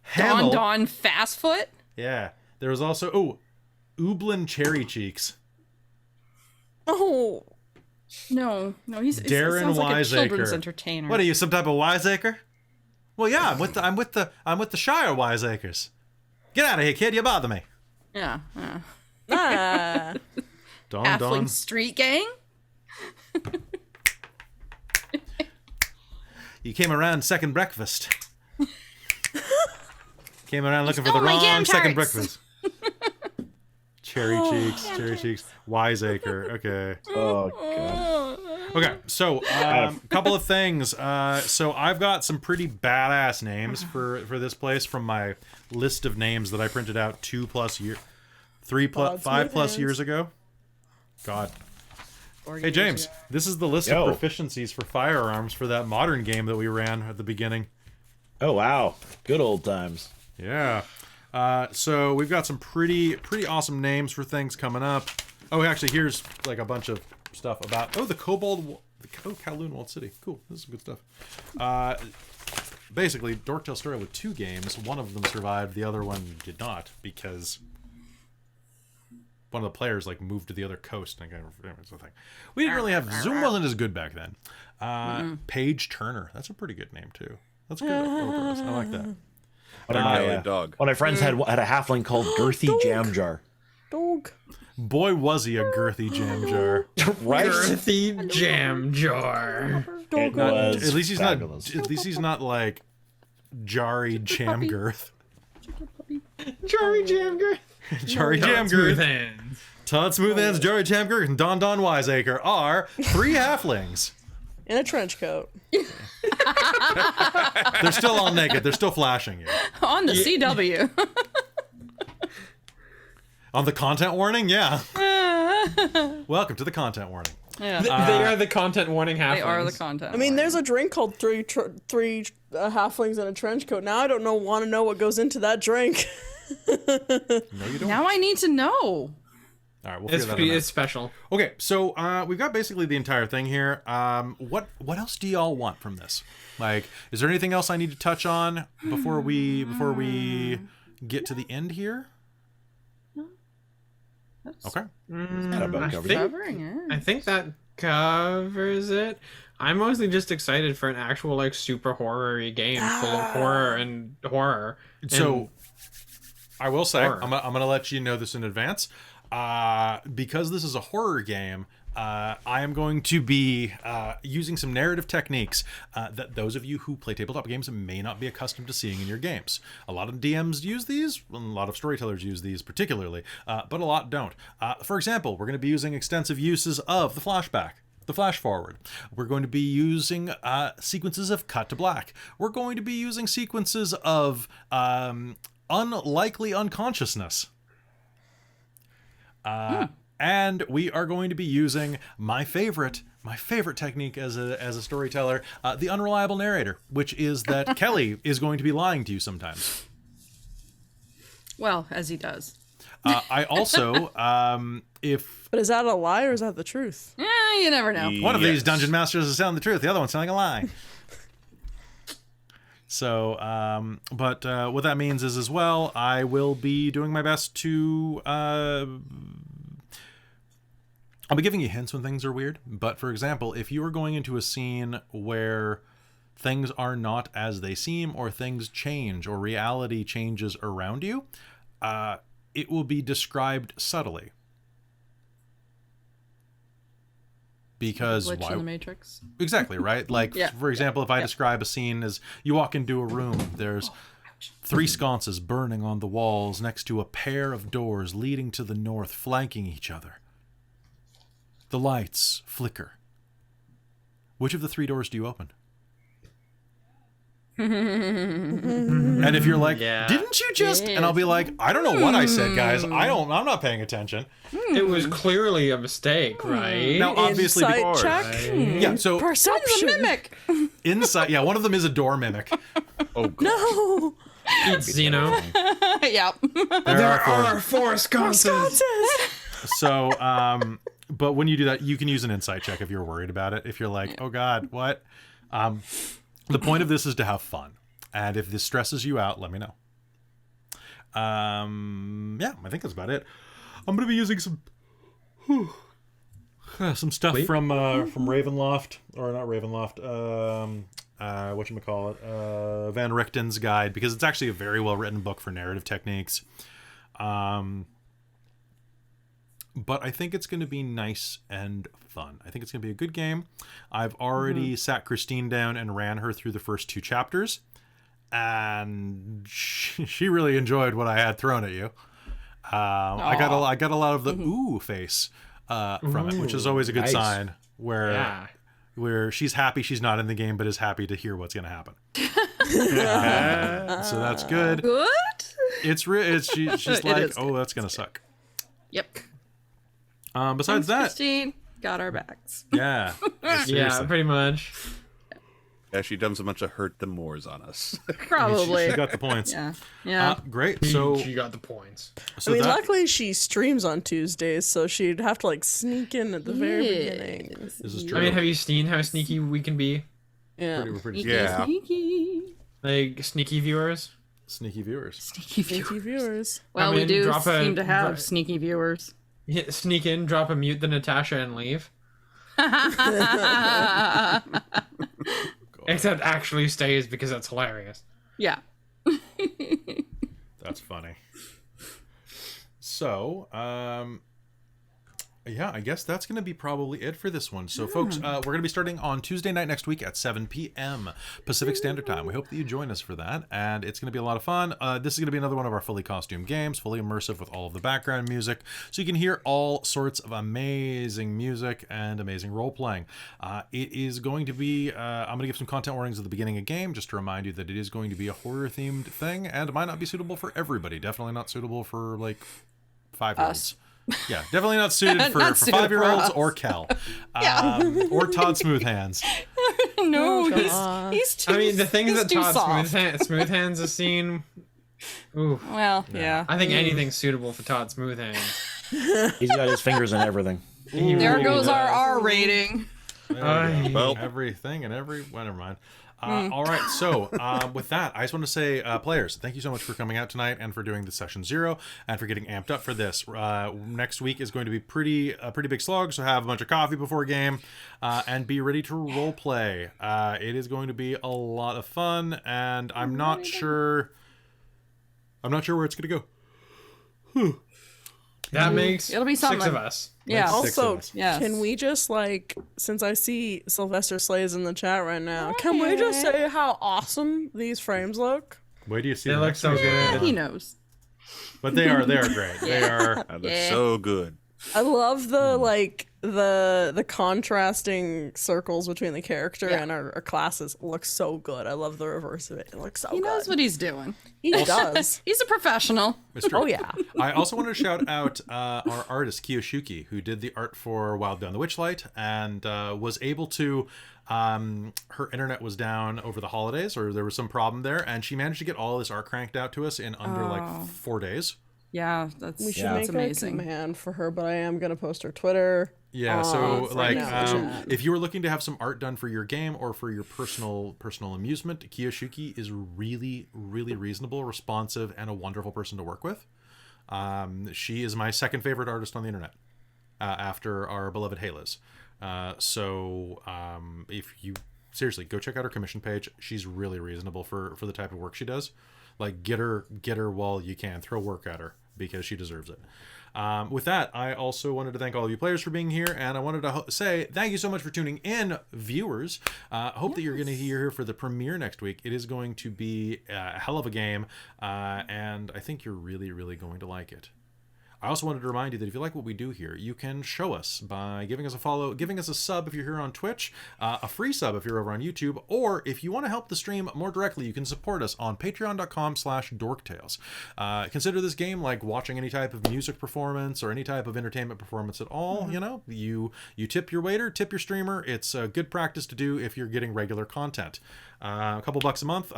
Hamel. Don Fastfoot. Yeah. There was also, Ublin Cherry Cheeks. Oh. No, he's Darren it sounds like a children's Wiseacre. entertainer. What are you, some type of wiseacre? Well, yeah, I'm with the Shire Wiseacres. Get out of here, kid! You bother me. Yeah. Ah. Don. Halfling Street Gang. You came around second breakfast. Came around looking for stole the my wrong jam second tarts. breakfast. Cherry cheeks. Wiseacre. Okay. Oh god. Okay, so couple of things. So I've got some pretty badass names for this place from my list of names that I printed out 5+ years ago. God. Hey James, this is the list Yo. of proficiencies for firearms for that modern game that we ran at the beginning. Oh wow. Good old times. Yeah. So we've got some pretty awesome names for things coming up. Oh, actually, here's like a bunch of stuff about the Kowloon Walled City. Cool, this is good stuff. Basically, Dork tells story with 2 games. One of them survived, the other one did not because one of the players like moved to the other coast. And it's a thing. We didn't really have Zoom wasn't as good back then. Paige Turner, that's a pretty good name too. That's good. I like that. Primarily dog. One of my friends had a halfling called Girthy Jam Jar. Dog. Boy, was he a girthy jam jar. Right? Girthy Jam Jar. It was At least he's fabulous. not. At least he's not like Jari Jam Girth. Jari Jam Girth. Jari Jam Smooth Girth. hands. Todd Smoothhands, Jari Jam Girth, and Don Wiseacre are 3 halflings. In a trench coat. They're still all naked. They're still flashing you. On the CW. On the content warning, yeah. Welcome to the content warning. Yeah. They are the content warning halflings. They are the content. I mean, there's a drink called three halflings in a trench coat. Now I don't want to know what goes into that drink. No, you don't. Now I need to know. All right, we'll figure that out. It's special. Okay, so we've got basically the entire thing here. What else do y'all want from this? Like, is there anything else I need to touch on before we get to the end here? Okay. That about I covers think- it. Covering it. I think that covers it. I'm mostly just excited for an actual like super horror-y game full of horror and horror. So I will say, horror. I'm going to let you know this in advance. Because this is a horror game, I am going to be using some narrative techniques that those of you who play tabletop games may not be accustomed to seeing in your games. A lot of DMs use these, a lot of storytellers use these particularly, but a lot don't. For example, we're going to be using extensive uses of the flashback. The flash forward. We're going to be using sequences of cut to black. We're going to be using sequences of unlikely unconsciousness. And we are going to be using my favorite technique as a storyteller, the unreliable narrator, which is that Kelly is going to be lying to you sometimes. Well, as he does. I also, But is that a lie or is that the truth? You never know. one of these dungeon masters is telling the truth, the other one's telling a lie. So, but what that means is as well, I will be doing my best to... I'll be giving you hints when things are weird. But for example, if you are going into a scene where things are not as they seem, or things change, or reality changes around you, it will be described subtly. Because Glitch why? in the Matrix. Exactly, right? Like, Yeah. for example, if I describe a scene as you walk into a room, there's 3 sconces burning on the walls next to a pair of doors leading to the north, flanking each other. The lights flicker. Which of the 3 doors do you open? And if you're like, Yeah. didn't you just? And I'll be like, I don't know what I said, guys. I'm not paying attention. It was clearly a mistake, right? Now, obviously, Insight check. yeah. So One's a Perception. mimic. inside, yeah, one of them is a door mimic. Oh, God. No. It's Xeno. Yeah. There are 4. 4 sconces. So, but when you do that, you can use an insight check if you're worried about it. If you're like, oh God, what? The point of this is to have fun. And if this stresses you out, let me know. Yeah, I think that's about it. I'm going to be using some stuff from Ravenloft, or not Ravenloft, whatchamacallit, Van Richten's guide, because it's actually a very well written book for narrative techniques. But I think it's going to be nice and fun. I think it's going to be a good game. I've already sat Christine down and ran her through the first 2 chapters, and she really enjoyed what I had thrown at you. I got a lot of the ooh face from it, which is always a good nice. sign. Where Yeah. where she's happy she's not in the game, but is happy to hear what's going to happen. So that's good. Good? She's It like, is oh, that's going to suck. Yep. Besides that, Christine got our backs. yeah. Yeah, Seriously. pretty much. Yeah, she dumps a bunch of hurt them mores on us. Probably. She got the points. Yeah. Yeah. Great. So, She got the points. so I mean, that, luckily she streams on Tuesdays, so she'd have to like sneak in at the very Yes. beginning. this is true. I mean, have you seen how sneaky we can be? Yeah. We're pretty Sneaky, Yeah. sneaky. Like, sneaky viewers? sneaky viewers. Sneaky Thank you, viewers. viewers. Well, Come we in, do drop a- seem to have dro- sneaky viewers. Sneak in, drop a mute the Natasha, and leave. Except actually stays because that's hilarious. Yeah. That's funny. So, yeah, I guess that's going to be probably it for this one. So, folks, we're going to be starting on Tuesday night next week at 7 p.m. Pacific Standard Time. We hope that you join us for that, and it's going to be a lot of fun. This is going to be another one of our fully costumed games, fully immersive with all of the background music, so you can hear all sorts of amazing music and amazing role-playing. It is going to be, I'm going to give some content warnings at the beginning of the game, just to remind you that it is going to be a horror-themed thing, and it might not be suitable for everybody. Definitely not suitable for, like, 5-year-olds. Yeah, definitely not suited for Not suited for 5-year-olds us. or Kel. Or Todd Smoothhands. No, God. he's too. I mean, the things he's that too Todd soft. Smooth Hands has seen. Ooh. Well, yeah. I think anything's suitable for Todd Smooth Hands. He's got his fingers in everything. He There really goes does. our R rating. Well, Everything and well, never mind. All right, so with that, I just want to say, players, thank you so much for coming out tonight and for doing the session 0 and for getting amped up for this. Next week is going to be a pretty big slog, so have a bunch of coffee before a game and be ready to role play. It is going to be a lot of fun, and I'm not sure where it's going to go. That makes It'll be something. 6 of us. Yeah. Also, Yes. can we just since I see Sylvester Slays in the chat right now, can we just say how awesome these frames look? Where do you see They them look next so week? good. He knows. But they are great. They are. that looks so good. I love the contrasting circles between the character and our classes. It looks so good. I love the reverse of it. It looks so He good. knows what he's doing. He does. He's a professional. It's true. Oh yeah. I also want to shout out our artist Kiyoshuki, who did the art for Wild Beyond the Witchlight, and was able to. Her internet was down over the holidays, or there was some problem there, and she managed to get all this art cranked out to us in under 4 days. Yeah, that's We should that's make amazing. a command for her, but I am gonna post her Twitter. Yeah, so right like now. if you were looking to have some art done for your game or for your personal amusement, Kiyoshuki is really, really reasonable, responsive, and a wonderful person to work with. She is my second favorite artist on the internet, after our beloved Ylos. So if you seriously go check out her commission page, she's really reasonable for the type of work she does. Like get her while you can. Throw work at her because she deserves it. With that, I also wanted to thank all of you players for being here, and I wanted to say thank you so much for tuning in, viewers. Hope that you're going to be here for the premiere next week. It is going to be a hell of a game, and I think you're really, really going to like it. I also wanted to remind you that if you like what we do here, you can show us by giving us a follow, giving us a sub if you're here on Twitch, a free sub if you're over on YouTube, or if you want to help the stream more directly, you can support us on patreon.com/dorktales. Consider this game like watching any type of music performance or any type of entertainment performance at all. You know, you tip your waiter, tip your streamer. It's a good practice to do if you're getting regular content. A couple bucks a month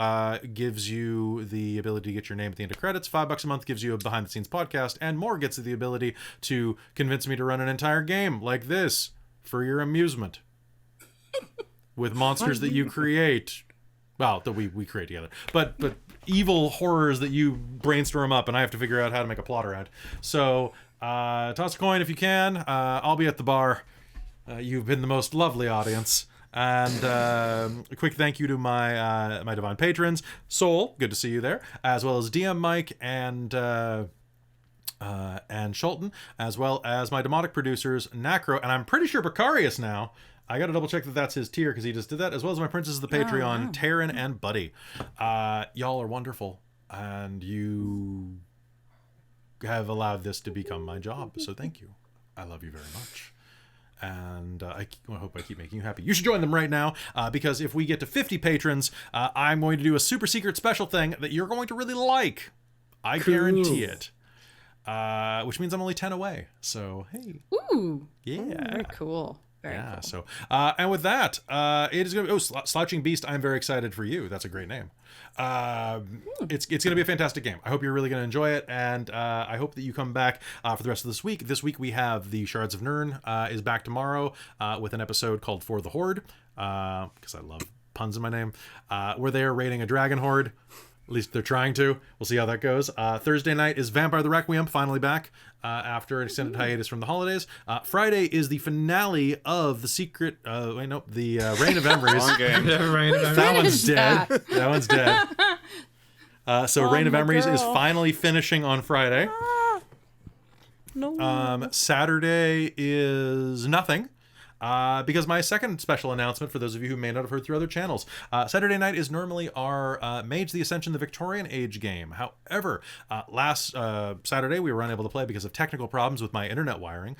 gives you the ability to get your name at the end of credits. $5 a month gives you a behind the scenes podcast, and more gets you the ability to convince me to run an entire game like this for your amusement with monsters that you create. Well, that we create together, but evil horrors that you brainstorm up, and I have to figure out how to make a plot around. So toss a coin if you can. I'll be at the bar. You've been the most lovely audience. And a quick thank you to my my divine patrons, Soul, good to see you there, as well as DM Mike and Schulten, as well as my demonic producers, Nacro, and I'm pretty sure Precarious now. I gotta double check that that's his tier because he just did that, as well as my princesses of the Patreon, Taryn and Buddy. Y'all are wonderful, and you have allowed this to become my job, so thank you. I love you very much. And I hope I keep making you happy. You should join them right now, because if we get to 50 patrons, I'm going to do a super secret special thing that you're going to really like. I guarantee it. Which means I'm only 10 away. So, hey. Ooh. Yeah. Very cool. Very cool. So, and with that, it is going to be, Slouching Beast, I'm very excited for you. That's a great name. It's going to be a fantastic game. I hope you're really going to enjoy it, and I hope that you come back for the rest of this week. This week we have the Shards of Nirn is back tomorrow with an episode called For the Horde, because I love puns in my name, where they are raiding a dragon horde. At least they're trying to. We'll see how that goes. Thursday night is Vampire the Requiem, finally back after an extended hiatus from the holidays. Friday is the finale of the secret. The Reign of Emeries. Long game. That one's dead. That one's dead. So Reign of my Emeries is girl. finally finishing on Friday. No. Saturday is nothing. Because my second special announcement, for those of you who may not have heard through other channels, Saturday night is normally our Mage the Ascension, the Victorian Age game. However, last Saturday we were unable to play because of technical problems with my internet wiring.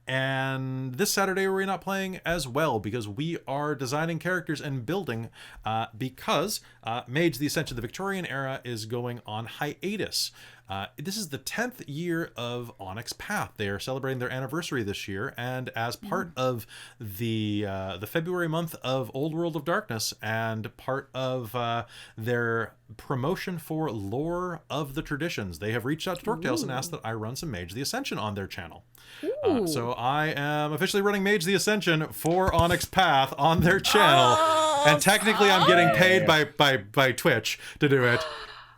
And this Saturday we're not playing as well because we are designing characters and building because Mage the Ascension, the Victorian era is going on hiatus. This is the 10th year of Onyx Path. They are celebrating their anniversary this year, and as part of the February month of Old World of Darkness and part of their promotion for Lore of the Traditions. They have reached out to Dorktales and asked that I run some Mage the Ascension on their channel. So I am officially running Mage the Ascension for Onyx Path on their channel. And technically I'm getting paid by Twitch to do it.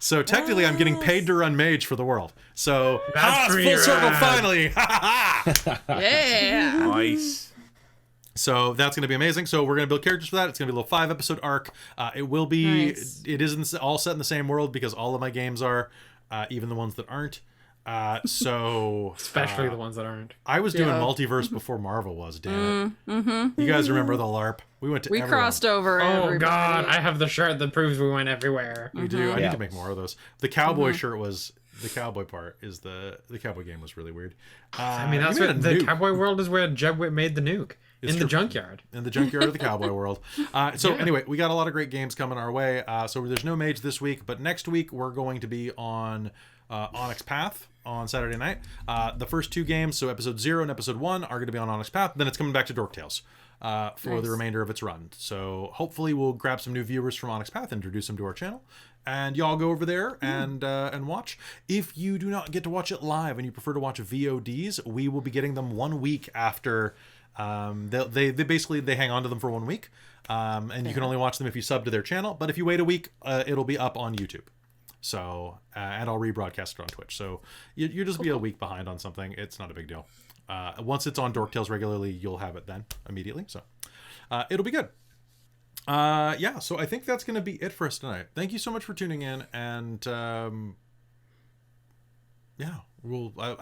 So technically I'm getting paid to run Mage for the world. So That's full circle finally. Yeah. Nice. So that's going to be amazing. So we're going to build characters for that. It's going to be a little 5-episode arc. It will be, Nice. it isn't all set in the same world because all of my games are, even the ones that aren't. Especially the ones that aren't. I was doing multiverse before Marvel was, damn it. You guys remember the LARP? We went to We everyone. crossed over. Oh everybody. God, I have the shirt that proves we went everywhere. We do. I need Yeah. to make more of those. The cowboy shirt was, the cowboy part is the cowboy game was really weird. I mean, that's you made what a the nuke cowboy world is where Jeb Witt made the nuke. It's in true. the junkyard. In the junkyard of the cowboy world. Anyway, we got a lot of great games coming our way. So there's no Mage this week, but next week we're going to be on Onyx Path on Saturday night. The first 2 games, so episode 0 and episode 1, are going to be on Onyx Path. Then it's coming back to Dorktales for the remainder of its run. So hopefully we'll grab some new viewers from Onyx Path, introduce them to our channel, and y'all go over there and watch. If you do not get to watch it live and you prefer to watch VODs, we will be getting them 1 week after. They basically hang on to them for 1 week, and you can only watch them if you sub to their channel. But if you wait a week, it'll be up on YouTube. So and I'll rebroadcast it on Twitch. So you'll just be a week behind on something. It's not a big deal. Once it's on Dorktales regularly, you'll have it then immediately. So it'll be good. So I think that's going to be it for us tonight. Thank you so much for tuning in, and I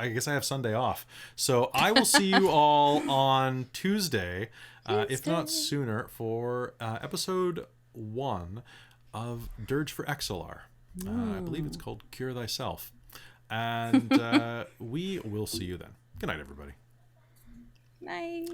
guess I have Sunday off. So I will see you all on Tuesday, if not sooner, for episode 1 of Dirge for Exalar. I believe it's called Cure Thyself. And we will see you then. Good night, everybody. Night.